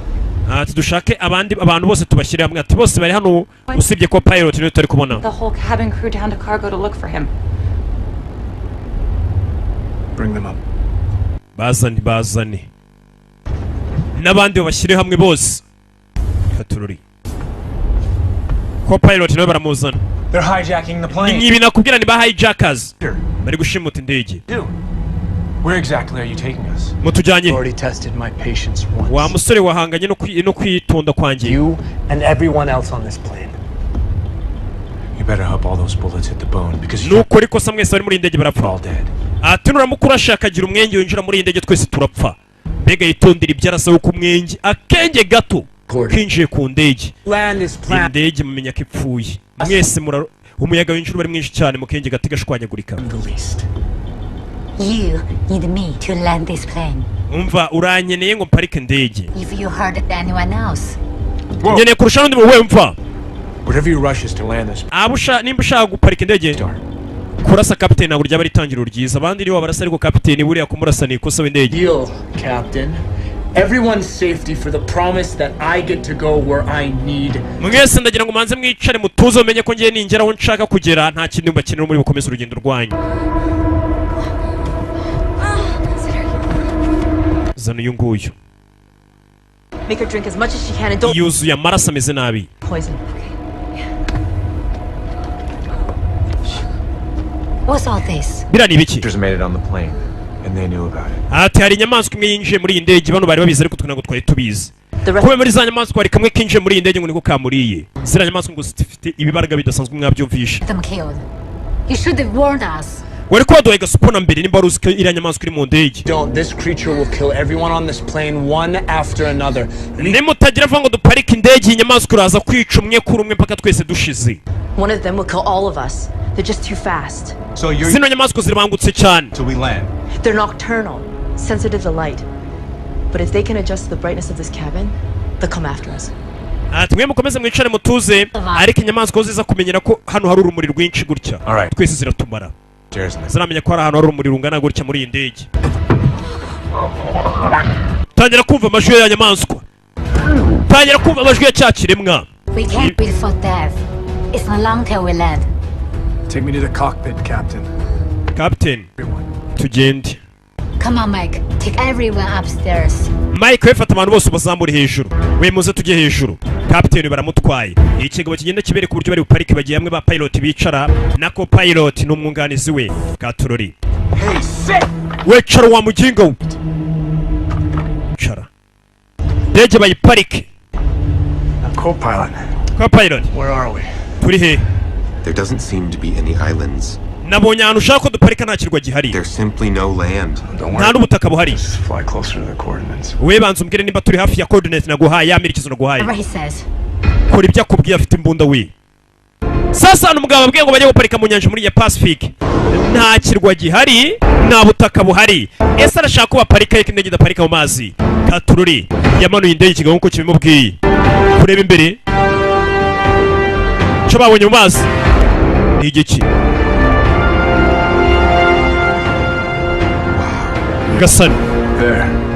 Dushake abandi abantu bose tubashyire hamwe, ati bose bari hano usibye ko pilot niwe turi kubona. The whole cabin crew down to cargo to look for him. Bring them up. Bazane n'abandi babashyire hamwe bose. Katururi ko pilot nawe baramuzana. They're hijacking the plane. Nibi nakubwira ni ba hijackers bari gushimuta indege. Where exactly are you taking us? Mutujanye. Already tested my patience once. Wa musore wahanganye no kwitonda kwanjye. You and everyone else on this plane. You better hope all those bullets hit the bone because nuko ariko samwe bari muri indege barapfa. All dead. Atunura mukuru ashaka agira umwenge winjira muri indege twese turapfa. Mbega yitondera ibyarasaba ku mwenge akenge gato kinjiye ku ndege. Indege mumenya ko ipfuye. Mwese umuyaga winjira bari mwinshi cyane mu kenge gati gashwanyagurika. You need me to land this plane. Umva uranyeneye ngo mparike indege. If you heard anyone else. Nyeneye kurusha undi muwe mva. Whatever you rush is to land this. Nimba ushaka guparika indege. Kurasa captain ntabwo ryaba ritangiriro ryiza. Abandi nibo barasa ariko captain buriya kumurasa ni ikosa w'indege. Deal, Captain. Everyone's safety for the promise that I get to go where I need. Mwese ndagira ngo manze mwicare mutuze umenye ko ngiye ningera aho nshaka kugera nta kintu mbakenera muri bukomeza urugendo rwanyu. Zana uyu nguyu. Make her drink as much as she can and don't yuzuye amaraso ameze nabi. Poison. What's all this? Bira ni biki? Just made it on the plane and they knew about it. Ati hari inyamaswa imwe yinjiye muri iyi ndege bano bari babizi ariko twe twari tubizi. Kuba muri za nyamaswa hari kamwe kinjiye muri iyi ndege ngo niko kamuriye. Zira nyamaswa ngo zifite ibibaraga bidasanzwe mwabyumvisha. You should have warned us. Wari ko waduhaye gasupona mbere nimba wari uzi ko iriya nyamaswa iri mu ndege. Don't. This creature will kill everyone on this plane one after another. Nimutagira vuga ngo duparike indege inyamaswa iraza kwica umwe kuri umwe mpaka twese dushize. One of them will kill all of us. They're just too fast. So you're zino nyamaswa zirabangutse cyane. So we land. They're nocturnal, sensitive to light. But if they can adjust the brightness of this cabin, they'll come after us. Ati mwe mukomeze mwicare mutuze ariko inyamaswa ziza kumenyera ko hano hari urumuri rwinshi gutya. Twese ziratumara. Ziramenya ko hari ahantu hari urumuri rungana gutya muri iyi ndege. Tangira kumva amajwi ya nyamaswa. Tangira kumva amajwi ya cyakiremwa. We can't wait for death. It's not long till we land. Take me to the cockpit, Captain. Captain. Tugende. Come on, Mike. Take everyone upstairs. Mike wefata abantu bose bazamuri hejuru. We muze tujye hejuru. Captain baramutwaye. Ikigabo kigenda kibere ku buryo bari buparike bagiye hamwe ba pilot bicara na ko pilot n'umwunganizi we Katurori. Hey, sit. We cara wa mugingo. Cara. Ndege bayiparike. Co-pilot. Co-pilot. Where are we? Turi he. There doesn't seem to be any islands. Nabonye ahantu ushaka ko duparika nta kirwa gihari. There's simply no land. Nta n'ubutaka buhari. Just fly closer to the coordinates. We banza umbwire nimba turi hafi ya coordinates naguhaye ya mirikizo naguhaye. He says. Kora ibyo akubwiye afite imbunda we. Sasa hano umugabo abwiye ngo bajye guparika mu nyanja muri ya Pacific. Nta kirwa gihari, nta butaka buhari. Ese arashaka ko baparika yeke indege idaparika mu mazi. Katururi yamanuye indege ikigabo nkuko kibimubwiye. Kureba imbere. Cyo babonye mu mazi. Ni igiki? Gasani.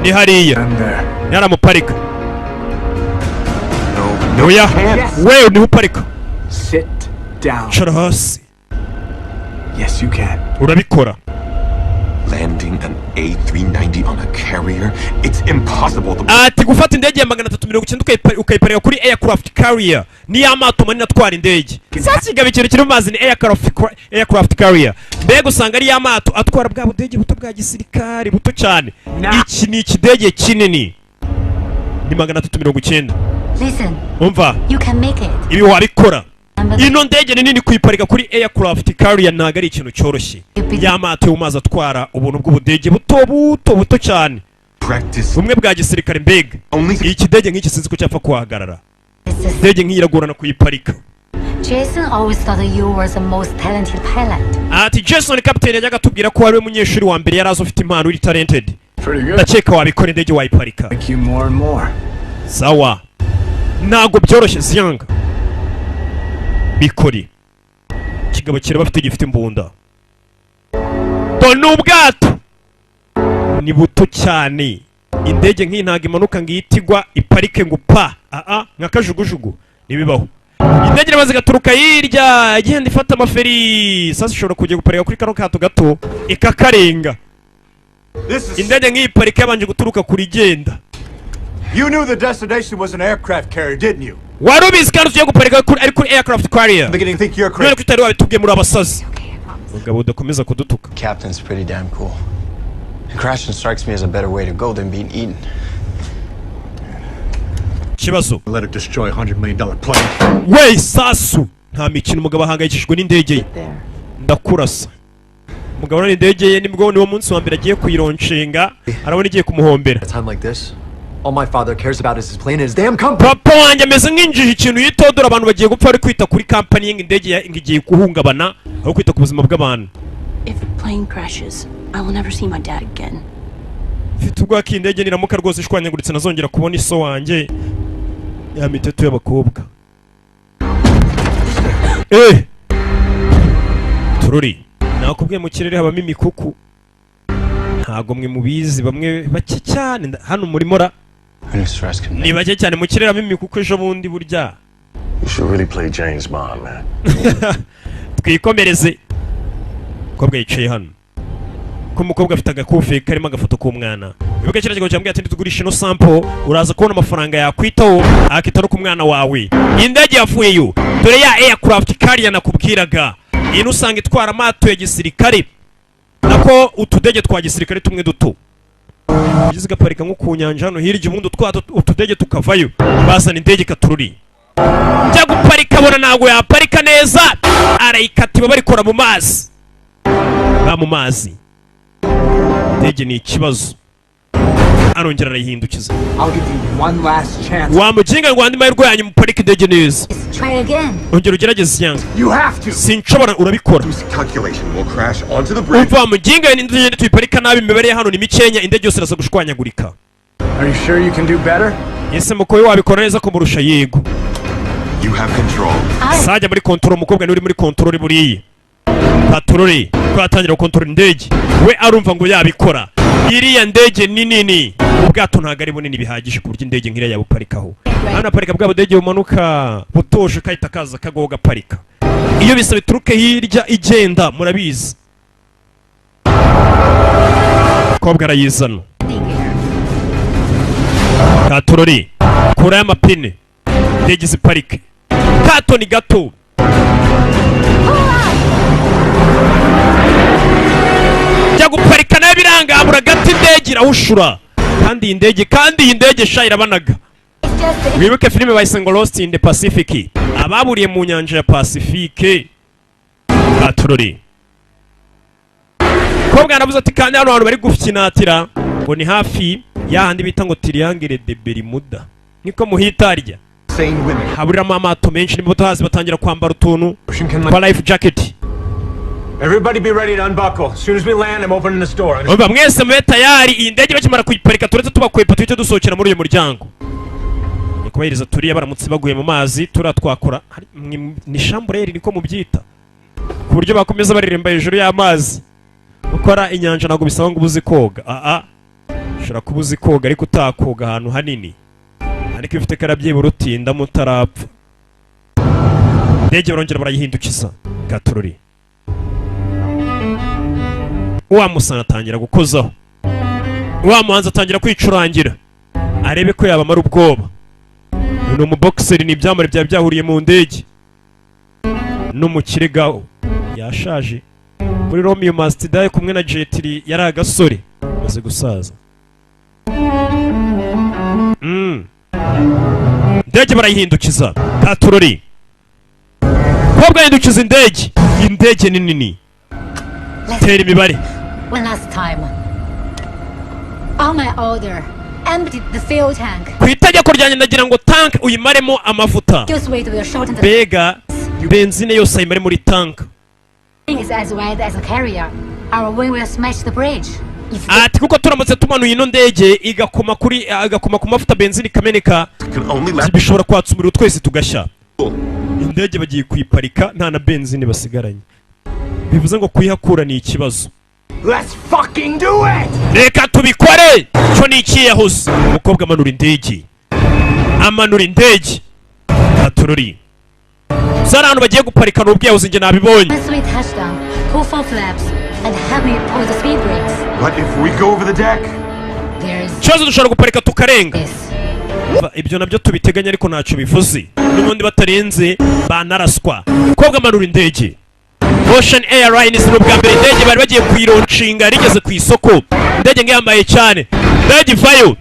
Ni hariya. Yaramuparika. Oya. Wewe ni uparika. Sit down. Cara hasi. Yes, you can. Urabikora. Landing an A390 on a carrier? It's impossible. Ati gufata indege ya 390 ukayiparika kuri aircraft carrier. Ni amato manini atwara indege. Sasa igaba ikintu kiri mu mazi ni aircraft carrier. Mbega usanga ari amato atwara bwa budege buto bwa gisirikari buto cyane. Iki ni ikidege kinini. Ni 390. Listen. Umva. You can make it. Ibi wabikora. Ino ndege ni nini kuyiparika kuri aircraft carrier ntago ari ikintu cyoroshye. Yamato yo mazi atwara ubuntu bw'ubudege buto cyane. Bumwe bwa gisirikare mbega. Ikidege nk'iki sinzi ko cyapfa kuhagarara. Ndege nk'iragorana kuyiparika. Jason always thought you were the most talented pilot. Ati Jason captain yajyaga tubwira ko ari umunyeshuri wa mbere yarazo ufite impano uri talented. ndakeka wabikora indege wayiparika. Sawa, ntabwo byoroshye Ziyanga, bikori. Ikigabo kiraba afite gifite imbunda. Dore ubwato ni buto cyane, indege nk'iyi ntabwo imanuka ngo iyitigwa iparike ngo pa nk'akajugujugu ntibibaho. Indege irabanza igaturuka hirya igenda ifata amaferi, sasa ishobora kujya guparika kuri kano kato gato ikakarenga. Indege nk'iyi parike yabanje guturuka kuri igenda. You knew the destination was an aircraft carrier, didn't you? Warubizi kandi ugiye guparika kuri aircraft carrier. Beginning to think you're crazy. None kutari wabitubwiye muri abasazi. Mugabo udakomeza kudutuka. Captain's pretty damn cool. Crashing strikes me as a better way to go than being eaten. Kibazo. Let it destroy $100 million plane. Wey sasu. Nta mikino umugabo ahangayikishijwe n'indege ye. Ndakurasa. Umugabo n'indege ye nibwo niwo munsi wa mbere agiye kuyironshinga, arabona igiye kumuhombera. Time like this, all my father cares about is his plane and his damn company. Papa wanjye ameze nk'injiji ikintu yitodora abantu bagiye gupfa ari kwita kuri company ye indege igiye kuhungabana aho kwita ku buzima bw'abantu. If the plane crashes, I will never see my dad again. Mfite ubwoba ko indege niramuka rwose ishwanyaguritse nazongera kubona iso wanjye ya miteto y'abakobwa. Tururi nakubwiye mu kirere habamo imikuku, ntago mwe mubizi, bamwe bake cyane hano muri mora ni bake cyane mu kirere habamo imikuku. Ejo bundi burya twikomereze. Umukobwa yicaye hano ko umukobwa afite agakufi karimo agafoto k'umwana. Bibuka kira kigo cyambwiye ati tugurisha ino sample uraza kubona amafaranga yakwitaho akita no ku mwana wawe. Indege yafuyeyo dore ya aircraft carrier nakubwiraga, ino usanga itwara amato ya gisirikare nako utudege twa gisirikare tumwe duto ugize gaparika nko ku nyanja hano hirya ubundi utudege tukavayo bazana indege katururi njya guparika bona ntago yaparika neza, arayikatiba barikora mu mazi mu mazi. Indege ni ikibazo, arongera arayihindukiza. Wamuginga ngo andi mahirwe yanyu muparike indege neza. Ongera ugerageze Yanga. Sinshobora, urabikora. Umva wamuginga indege tuyiparika nabi, imibare hano ni mikenya, indege yose iraza gushwanyagurika. Ese mukoye wabikora neza ko murusha yego. Sajya muri control, umukobwa ni uri muri control buriye. Patroli twatangira gukontorora indege, we arumva ngo yabikora. Iriya ndege ni nini, ubwato ntago ari bunini bihagije ku buryo indege nk'iriya yabuparikaho. Hano parika bwa budege bumanuka butoshe kahita kaza kagoga parika. Iyo bisaba ituruke hirya igenda murabizi. Kobwa arayizana. Patroli kura y'amapine indege ziparike. Kato ni gato. Jya guparika nayo birangabura gati indege irahushura. Kandi iyi ndege sha irabanaga. Wibuke filime bayise ngo Lost in the Pacific, ababuriye mu nyanja ya Pacifique. Patroli kobwa anavuze ati kandi hano abantu bari gufinatira ngo ni hafi yahandi bita ngo Triangle de Bermuda, niko muhitarya haburiramo amato menshi n'imotohazi batangira kwambara utuntu kwa life jacket. Everybody be ready to unbuckle. As soon as we land, I'm opening this door. Umva mwese mwe tayari, iyi ndege bakimara kuyiparika turetse tubakwepa tuhite dusohokera muri uyu muryango. Nikubahiriza turiya baramutse baguye mu mazi turatwakora ni chambreur niko mubyita, ku buryo bakomeza baririmba hejuru y'amazi. Ukora inyanja ntago bisaba ngo ubuzi koga. Ushobora kuba uzi koga ariko utakoga ahantu hanini, ariko ifite karabye burutinda mutarapfa. Ndege barongera barayihindukiza gatururi. Wa musana atangira gukozaho, wa muhanzi atangira kwicurangira arebe ko yabamara ubwoba. Ni umuboxer, ni ibyamare bya byahuriye mu ndege n'umukire gaho yashaje muri Romeo Must Die kumwe na Jetri yari agasore maze gusaza. Ndege barayihindukiza Patroli kobwa hindukiza indege ni nini. Tera imibare. One last time. On my order, empty the fuel tank. Kwitegeko ryanjye ndagira ngo tank uyimaremo amavuta. Mbega benzine yose ayimare muri tank. Is as wide as a carrier. Our wing will smash the bridge. ati kuko turamutse tumanuye ino ndege igakoma ku mafuta benzine ikameneka bishobora kwatsa umuriro twese tugashya. Indege bagiye kuyiparika nta na benzine basigaranye, bivuze ngo kuyihakura ni ikibazo. Let's fucking do it! Reka tubikore. Cyo ni ikiyahuze. Umukobwa amanura indege atururi zara ahantu bagiye guparika n'ubwiyahuze nge nabibonye. Cyozo dushobora guparika tukarenga. Ibyo nabyo tubiteganya ariko ntacyo bivuze, n'ubundi batarenze banaraswa. Umukobwa amanura indege. Ocean Airlines n'ubwa mbere indege bari bagiye kuyironshinga rigeze ku isoko. Indege ngiyambaye cyane. Indege ivayo.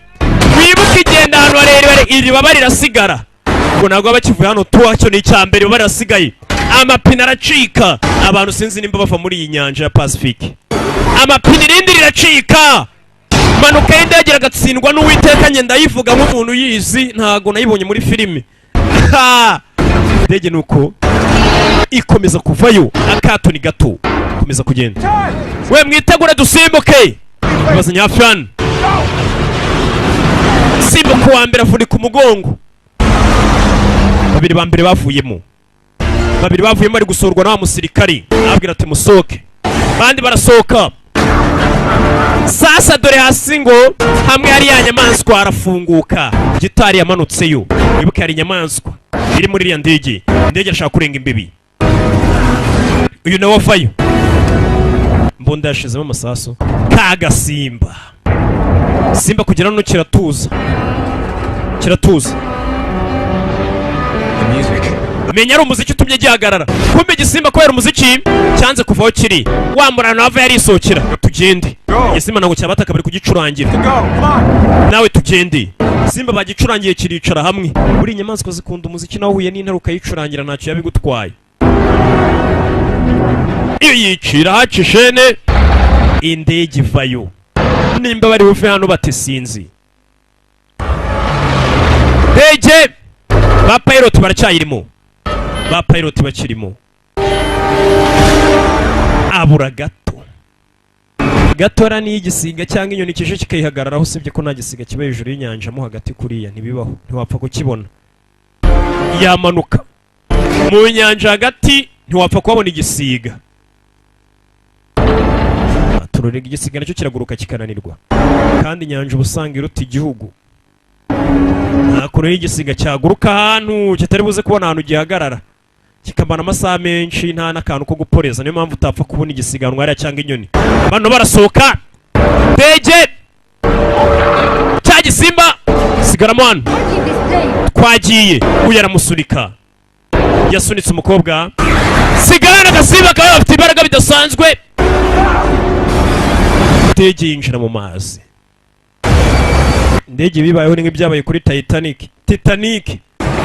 Wibuke igenda hano harere iri baba rirasigara. Ngo nagwa bakivuye hano tuwacyo ni cyambere baba rasigaye. Amapine aracika. Abantu sinzi nimba bava muri iyi nyanja ya Pacific. Amapine irindi riracika. Manuka y'indege iragatsindwa n'Uwiteka ngenda yivuga nk'umuntu yizi, ntago nayibonye muri filime. Indege nuko ikomeza kuvayo, akato ni gato komeza kugenda. We mwitegure dusimbuke. Baza nyafyan simbuka wa mbere afuni ku mugongo. Babiri ba mbere bavuyemo ari gusorwa na musirikari abwira ati musoke, bandi barasoka. Sasa dore hasi ngo hamwe hari ya nyamaswa arafunguka, gitari yamanutseyo. Wibuke hari nyamaswa iri muri ya ndege ashaka kurenga imbibi. Uyu nawe avayo, mbunda yashizemo amasaso. Kagasimba simba kugira no kiratuza. Menya ari umuziki utumye gihagarara. Kumbe gisimba kubera umuziki cyanze kuvaho kiri. Wa murano ava yari isokera. Tugende. Gisimba nago cyabataka bari kugicurangira. Nawe tugende. Simba bagicurangiye kiricara hamwe. Buri nyamaswa zikunda umuziki, nawe huye n'intaruka yicurangira ntacyo yabigutwaye. Iyo yicira hacishene indege ivayo. Nimba bari buve hano batesinzi. Ndege ba pilot baracyayirimo. Ba pilot bakirimo. Abura gatora ni igisiga cyangwa inyoni kije kikayihagararaho, usibye ko nta gisiga kiba hejuru y'inyanja mo hagati kuriya ntibibaho, ntiwapfa kukibona. Yamanuka mu nyanja hagati ntiwapfa kubona igisiga. Tururega igisiga nacyo kiraguruka kikananirwa, kandi inyanja ubusanga iruta igihugu. Nakuru y'igisiga cyaguruka ahantu kitari buze kubona ahantu gihagarara, kikamana amasaha menshi nta n'akantu ko guporeza. Niyo mpamvu utapfa kubona igisiganwa hariya cyangwa inyoni. Bano barasohoka ndege cya gisimba sigaramo hano. Twagiye. Uyu aramusunika, yasunitse umukobwa. Sigarana Agasimba kawe bafite imbaraga bidasanzwe. Indege yinjira mu mazi. Indege bibayeho ni nk'ibyabaye kuri Titanic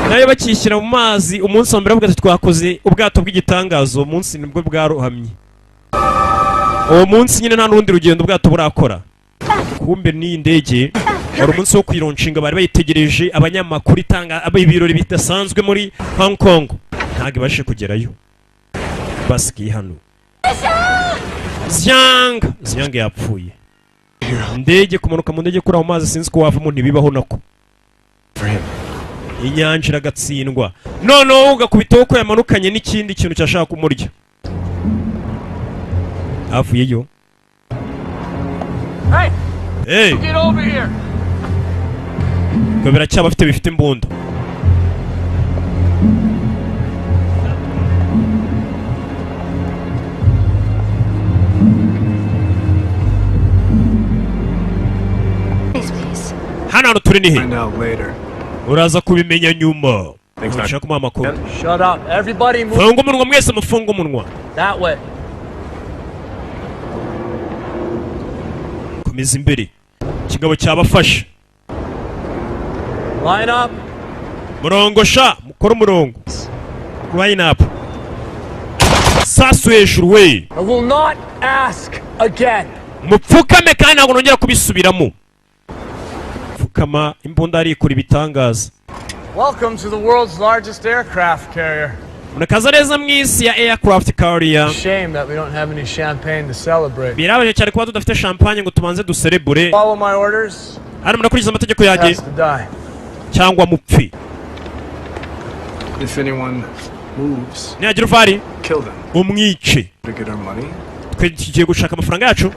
nayo bakishyira mu mazi. Umunsi wa mbere avuga ati twakoze ubwato bw'igitangazo. Umunsi nibwo bwarohamye. Uwo munsi nyine nta n'undi rugendo ubwato burakora. Kumbe ni indege wari umunsi wo kwironshinga, bari bayitegereje abanyamakuru itanga ibirori bidasanzwe muri Hong Kong. Ntabwo ibashe kugerayo, basikiye hano. Zyang yapfuye. Indege kumanuka mu ndege kuri aho mazi sinzi ko wavamo ntibibaho nako. Inyanja iragatsindwa. Noneho ugakubitaho ko yamanukanye n'ikindi kintu cyashaka kumurya. Avuyeyo. Hey! Get over here. Ko biracyaba bifite imbunda. Hano turi ni he? Uraza kubimenya nyuma. Nshaka kumuha amakuru. Shut up. Everybody move. Funga umunwa mwese, mufunga umunwa. That way. Komeza imbere. Kigabo cyabafasha. Line up. Murongo sha, mukora umurongo. Line up. Sasu hejuru we. I will not ask again. Mupfukame kandi ntabwo nongera kubisubiramo. Kama imbunda ari kuri bitangaza. Welcome to the world's largest aircraft carrier. Urakaza neza mwisi ya aircraft carrier. Shame that we don't have any champagne to celebrate. Birabaje cyane kuba tudafite champagne ngo tubanze duserebure. Follow my orders. Hano murakurikiza amategeko yanjye. Cyangwa mupfi. If anyone moves, nihagira uvari kill them. Umwice. To get our money. Twe tugiye gushaka amafaranga yacu.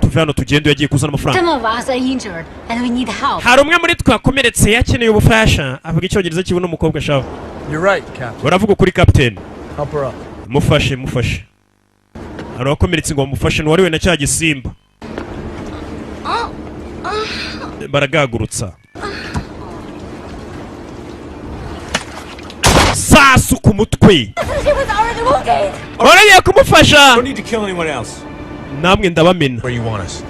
Tuve hano tugende yagiye kuzana amafaranga. Some of us are injured and we need help. Hari umwe muri twakomeretse yakeneye ubufasha avuga icyongereza kibuno umukobwa shaho. You're right, Captain. Uravuga kuri Captain. Help her up. Mufashe. Hari wakomeretse ngo mufashe n'uwari we na cya gisimba. Baragagurutsa. Sasu ku mutwe. Oraye kumufasha. Don't need to kill anyone else. Namwe ndabamena. Where you want us?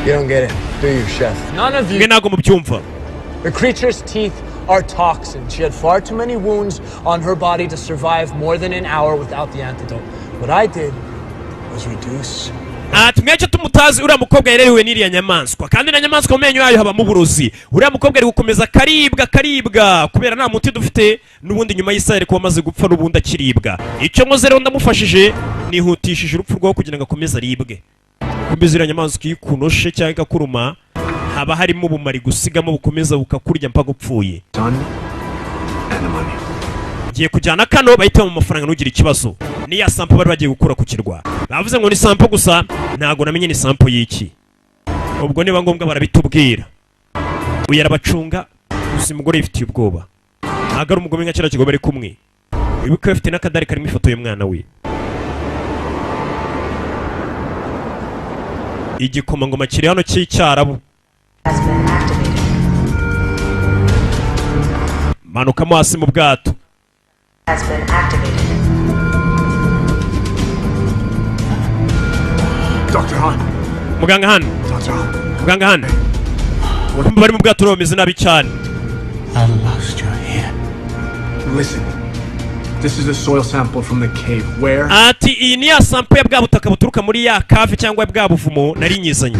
You don't get it, do you, Chef? None of you. Ntago mubyumva. The creature's teeth are toxins. She had far too many wounds on her body to survive more than an hour without the antidote. What I did was reduce. Tumweje tumutazi uriya mukobwa yarerewe n'iriya nyamaswa kandi na nyamaswa mu menyo yayo habamo uburozi. Uriya mukobwa ari gukomeza karibwa kubera nta muti dufite n'ubundi nyuma y'isahire kuba amaze gupfa n'ubundi akiribwa. Icyo nkoze rero ndamufashije nihutishije urupfu rwo kugira ngo akomeze aribwe. Kumbiza iriya nyamaswa ikunoshe cyangwa ikakuruma haba harimo ubumari gusigamo bukomeza bukakurya mpaka upfuye. Ngiye kujyana kano bahita mu mafaranga nugira ikibazo. Ni ya sample bari bagiye gukura ku kirwa. Bavuze ngo ni sample gusa ntago namenye ni sample y'iki. Ubwo niba ngombwa barabitubwira. Uyu arabacunga gusa umugore yifitiye ubwoba. Ntago ari umugome nka kira kigo bari kumwe. Wibuke afite n'akadari karimo ifoto y'umwana we. Igikomangoma kiri hano cy'icyarabu. Manukamo hasi mu bwato. Dr. Han. Muganga Han. Muganga Han. Kumba bari mu bwato bameze nabi cyane. I lost you here. Listen. This is a soil sample from the cave. Where? Ati iyi ni ya sample ya bwa butaka buturuka muri ya cave cyangwa bwa buvumo nari nyizanye.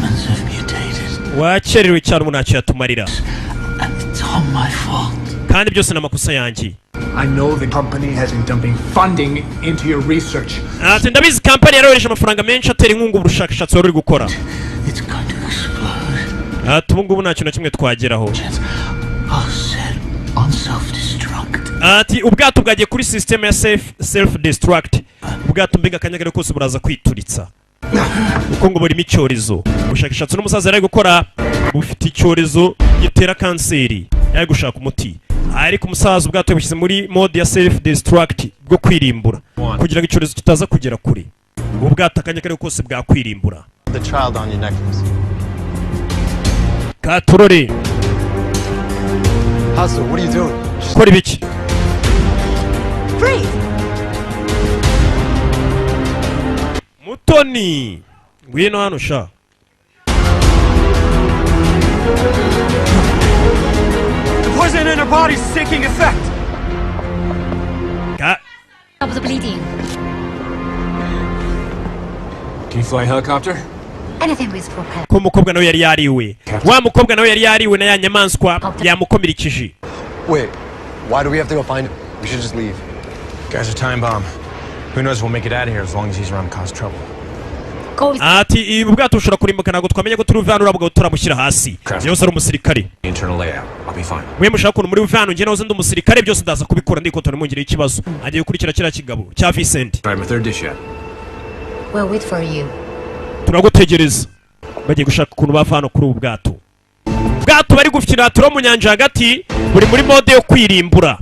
Wakerewe cyane umuntu yatumarira. It's all my fault. Kandi byose n'amakosa yanjye. I know the company has been dumping funding into your research. Ati ndabizi company yarohereje amafaranga menshi atera inkunga ubushakashatsi wari gukora. It's going to explode. Ati ubu ngubu nta kintu kimwe twageraho. I'll set on self-destruct. Ati ubwato bwagiye kuri system ya self-destruct. Ubwato mbega akanyagare kose buraza kwituritsa. Uko ngo burimo icyorezo. Ubushakashatsi n'umusaza yari gukora bufite icyorezo gitera kanseri. Yari gushaka umuti. Ariko umusaza ubwato bushyize muri mode ya self-destruct bwo kwirimbura kugira ngo icyorezo kitaza kugera kure. Ubwato akanyagare kose bwakwirimbura. The child on your necklace. Katorore. Hazel, what are you doing? Kora ibiki? Breathe. Mutoni. Ngwino hano sha. The poison in her body is taking effect. Stop the bleeding. Can you fly a helicopter? Anything with propeller. Ko mukobwa nawe yari yariwe. Wa mukobwa nawe yari yariwe na ya nyamaswa yamukomirikije. Wait, why do we have to go find him? We should just leave. Guy's a time bomb. Who knows if we'll make it out of here as long as he's around to cause trouble. Ati ubwato ushobora kurimbuka ntago twamenye ko turi vano urabwo turamushyira hasi. Yose ari umusirikare. Internal layout. I'll be fine. We mushaka kuntu muri vano nge nazo ndi umusirikare byose ndaza kubikora ndiko tonamungire ikibazo. Agiye kurikira kira kigabo cya Vincent. Try my third dish yet. We'll wait for you. Turagutegereza. Bagiye gushaka kuntu bavano kuri ubu bwato. Bwato bari gufitira turo mu nyanja hagati buri muri mode yo kwirimbura.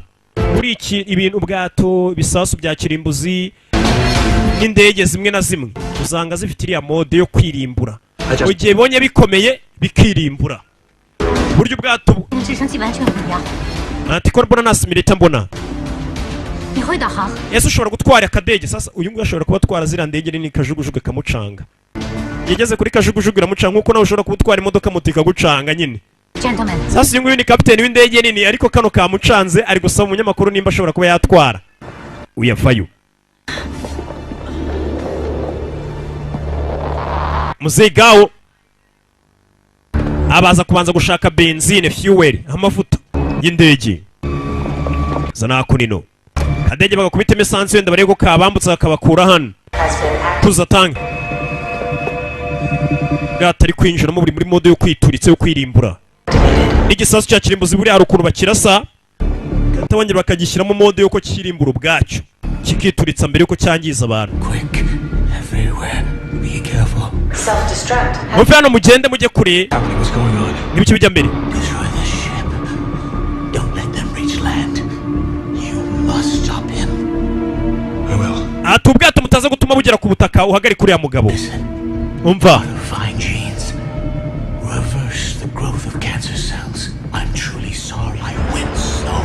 Muri iki ibintu ubwato bisasu bya kirimbuzi n'indege zimwe na zimwe uzanga zifitiriya mode yo kwirimbura. Ugiye bonye bikomeye bikirimbura. Buryo ubwato Ati ko mbona nasimilita mbona. Yesu ushobora gutwara akadege sasa uyu nguyu ashobora kuba twara zira ndege nini kajugujuga kamucanga. Yageze kuri kajugujugu iramucanga nkuko nawe ushobora kubutwara imodoka mutika gucanga nyine. Sasa uyu nguyu ni kapiteni w'indege nini ariko kano kamucanze ari gusaba umunyamakuru nimba ashobora kuba yatwara. Uyavayo. Muzegawo abaza kubanza gushaka benzine fuel amavuta y'indege. Zana kunino. Kadege bagakubita imisanzu wenda barego kabambutse bakabakura hano tuzatanga gatari kwinjiramo buri muri mode yo kwituritse yo kwirimbura igisasu cya kirimbuzi buri hari ukuntu bakirasa gatabanye bakagishyiramo mode yo ko kirimbura ubwacyo kikituritsa mbere yuko cyangiza abantu muve hano mugende mujye kure n'ibiki bijya mbere ati ubwato mutaza gutuma bugera ku butaka uhagarika uriya mugabo umva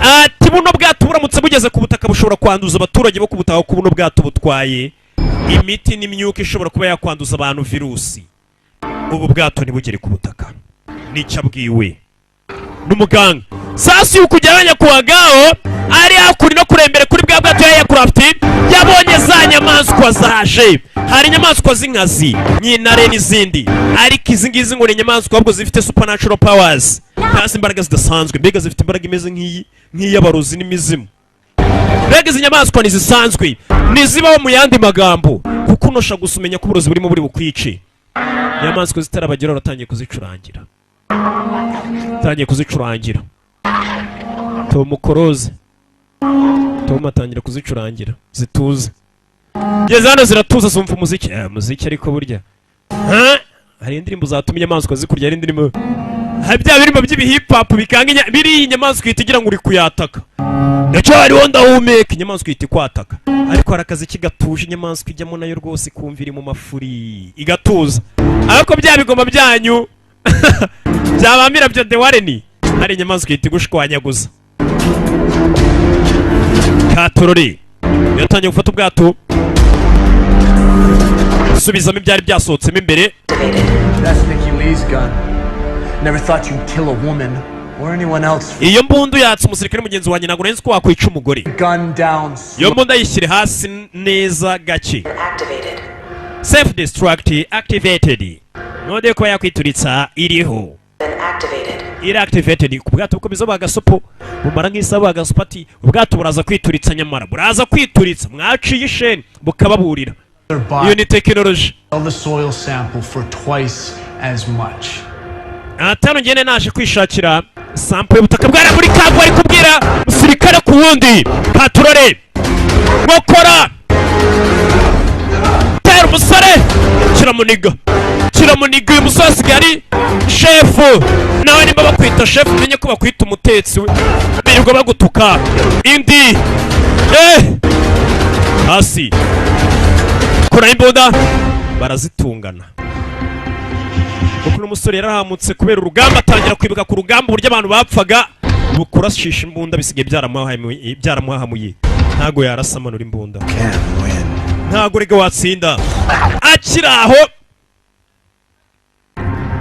ati buno bwato buramutse bugeze ku butaka bushobora kwanduza abaturage bo ku butaka ku buno bwato butwaye imiti n'imyuka ishobora kuba yakwanduza abantu virusi ubu bwato ntibugere ku butaka nicyo abwiwe n'umuganga sasi ukujyanya kuwagaho ari hakuri no kurembere kuri bwa bwato ya aircraft yabonye za nyamaswa zaje hari inyamaswa z'inkazi nyinare n'izindi ariko izi ngizi ngo ni inyamaswa ahubwo zifite supernatural powers kandi imbaraga zidasanzwe mbega zifite imbaraga imeze nk'iy'abarozi n'imizimu mbega izi nyamaswa ntizisanzwe ntizibaho mu yandi magambo kuko unosha gusa umenya ko uburozi burimo buri bukwice inyamaswa zitarabageraho ratangiye kuzicurangira Tom Ukoroze Tom atangira kuzicurangira zituze ngeze hano ziratuza zumva umuziki muziki ariko burya hari indirimbo zatuma inyamaswa zikurya hari indirimbo bya birimo by'ibi hip hop bikanga biri inyamaswa itigira ngo uri kuyataka ndacyo hariho ndahumeka inyamaswa iti kwataka ariko hari akazi kigatuje inyamaswa ijyamo nayo rwose ikumva iri mu mafuri igatuza ariko bya bigoma byanyu byabamira byo de wareni hari inyamaswa iti gushwanyaguza Katorori yatangiye gufata ubwato subizamo ibyari byasohotsemo imbere iyo mbundu yatse umusirikare mugenzi wanjye ntabwo nzi ko wakwica umugore iyo mbundu ayishyire hasi neza gake self destruct activated node ko yakwituritsa iriho iractivated ku bwato bukomeza bagasopo bumara nk'isaha bagasopo ati ubwato buraza kwituritsa nyamara buraza kwituritsa mwaciye isheni bukababurira iyo ni technology atano ngene naje kwishakira sample y'ubutaka bwara muri kago ari kubwira musirikare ku wundi katurore ngokora tera umusore kiramuniga uyu musozi gari shefu nawe nimba bakwita shefu umenye ko bakwita umutetsi we birirwa bagutuka indi hasi kora imbunda barazitungana kuko n'umusore yarahamutse kubera urugamba atangira kwibuka ku rugamba uburyo abantu bapfaga bukurashisha imbunda bisigaye byaramuhahamuye ntago yarasamanura imbunda ntago rega watsinda akiraho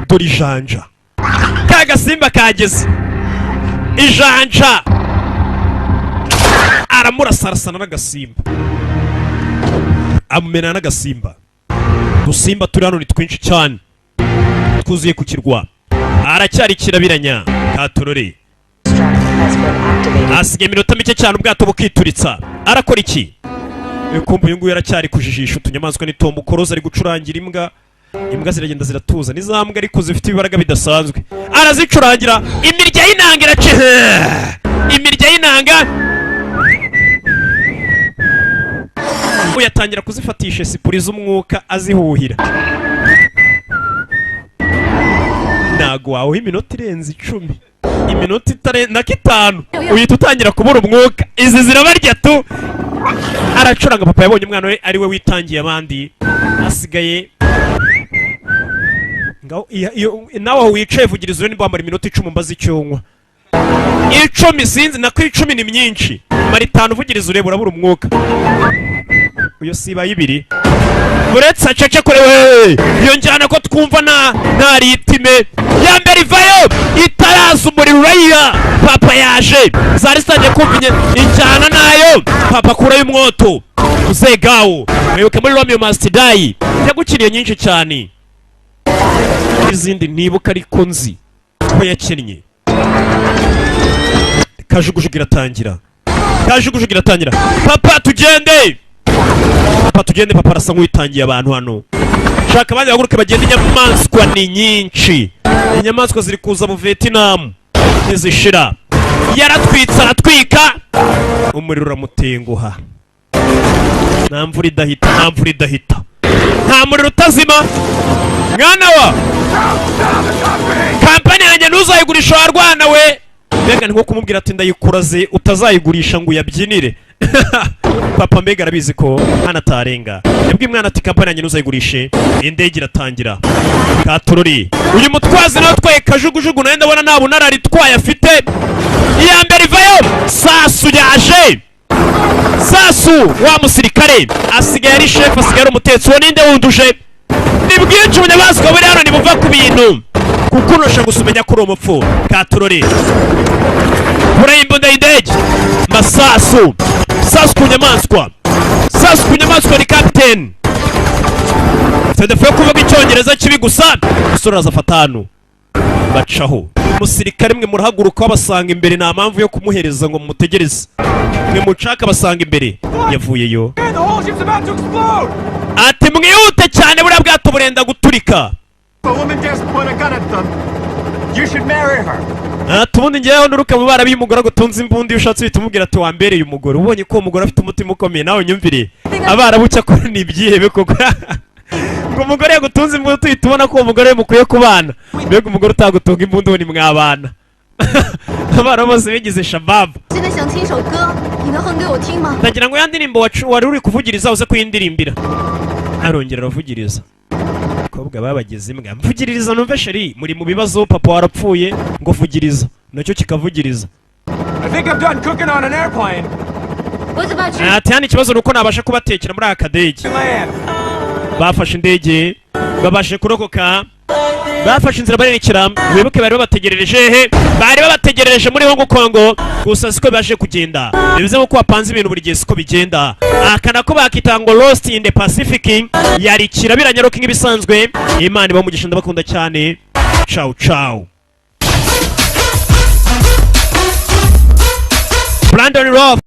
dore ijanja kagasimba kageze ijanja aramurasarasana n'agasimba amumena n'agasimba dusimba turi hano ni twinshi cyane twuzuye ku kirwa aracyari kirabiranya katorore asigaye iminota mike cyane ubwato bukituritsa arakora iki kumva uyu nguyu aracyari kujijisha utunyamaswa ni Tom Ukoroze ari gucurangira imbwa ziragenda ziratuza n'izambwa ariko zifite ibibaraga bidasanzwe arazicurangira imirya y'inanga irace imirya y'inanga uyatangira kuzifatisha sipuri z'umwuka azihuhira ntago wawe iminota irenze 10 iminota itarenga 5 uhita utangira kubura umwuka izi zirabarya tu aracuranga papa yabonye umwana we ari we witangiye abandi asigaye nawe wicaye vugirizo ni bambara iminota 10 mbaza icyonwa 10 sinzi nako 10 ni myinshi mari 5 vugirizo ureba urabura umwuka uyo siba y'ibiri uretse acece kure we iyo njyana ko twumva nta ritime ya mbere ivayo itaraza umuriro urayira papa yaje zari zitangiye kumva injyana nayo papa kurayo umwoto uzegawo mwibuke muri Romeo Must Die yagukiriye nyinshi cyane izindi ntibuka ariko nzi ko yakennye kajugujugu iratangira kajugujugu iratangira. Papa tugende. Papa tugende, papa arasa nk'uwitangiye abantu hano. Shaka abandi baguruke bagenda, inyamaswa ni nyinshi. Inyamaswa ziri kuza mu Vietnam. Nizishira. Yaratwitsa aratwika. Umuriro uramutenguha. Nta mvura idahita, nta mvura idahita. Nta muriro utazima. Mwana wa kampani yanjye ntuzayigurisha warwana we. Mbega ni nko kumubwira ati ndayikuraze utazayigurisha ngo uyabyinire. Papa mbega arabizi ko hano atarenga. Yabwiye umwana ati kampani yanjye ntuzayigurishe. Indege iratangira. Katurori uyu mutwazi nawe atwaye kajugujugu, nawe ndabona nta bunarari twaye afite. Iya mbere ivayo. Sasu yaje. Sasu wa musirikare asigaye ari chef, asigaye ari umutetsi. Uwo ninde wunduje? Ni bwinshi umunyamaswa buri hano nibuva ku bintu kuko unosha gusumenya kuri umupfu. Katurori kurayimbo ndayidege. Masasu. Sasu ku nyamaswa. Sasu ku nyamaswa ni captain. Sedefe kuvuga icyongereza kibi gusa. Usura azafata hano. Bacaho. Umusirikare mwe murahaguruka basanga imbere, nta mpamvu yo kumuhereza ngo mutegereze. Mwe mucaka basanga imbere. Yavuyeyo. Ati mwihute cyane buriya bwato burenda guturika. Tubundi ngeyeho nuruka mu barabi y'umugore gutunza imbundi ushatse uhita umubwira ati wambereye umugore. Ubonye ko umugore afite umutima ukomeye nawe nyumvire. Abarabu cyakora ni ibyihebe koko. Ngo umugore yagutunze imbundi uhita ubona ko umugore mukwiye kubana. Mbega umugore utagutunga imbundi ubu ni mwabana. Abarabu bose bigize shababu. Ndagira ngo ya ndirimbo wari uri kuvugiriza uze kuyindirimbira. Arongera aravugiriza. Kobwa babageze imbwa. Mvugiriza numve sheri, muri mu bibazo papa warapfuye ngo vugiriza. Nacyo kikavugiriza. I think I'm done cooking on an airplane. What about you? Ati hano ikibazo nuko nabasha kubatekera muri aka kadege. Bafashe indege, babashe kurokoka. Bafashe inzira barerekera. Wibuke bari babategerereje he? Bari babategerereje muri Hong Kong. Gusa siko baje kugenda. Bivuze ko wapanze ibintu buri gihe siko bigenda. Akana ko bakita ngo Lost in the Pacific. Yari Kirabiranya rocking ibisanzwe. Imana bamugisha ndabakunda cyane. Ciao ciao. Brandon Roth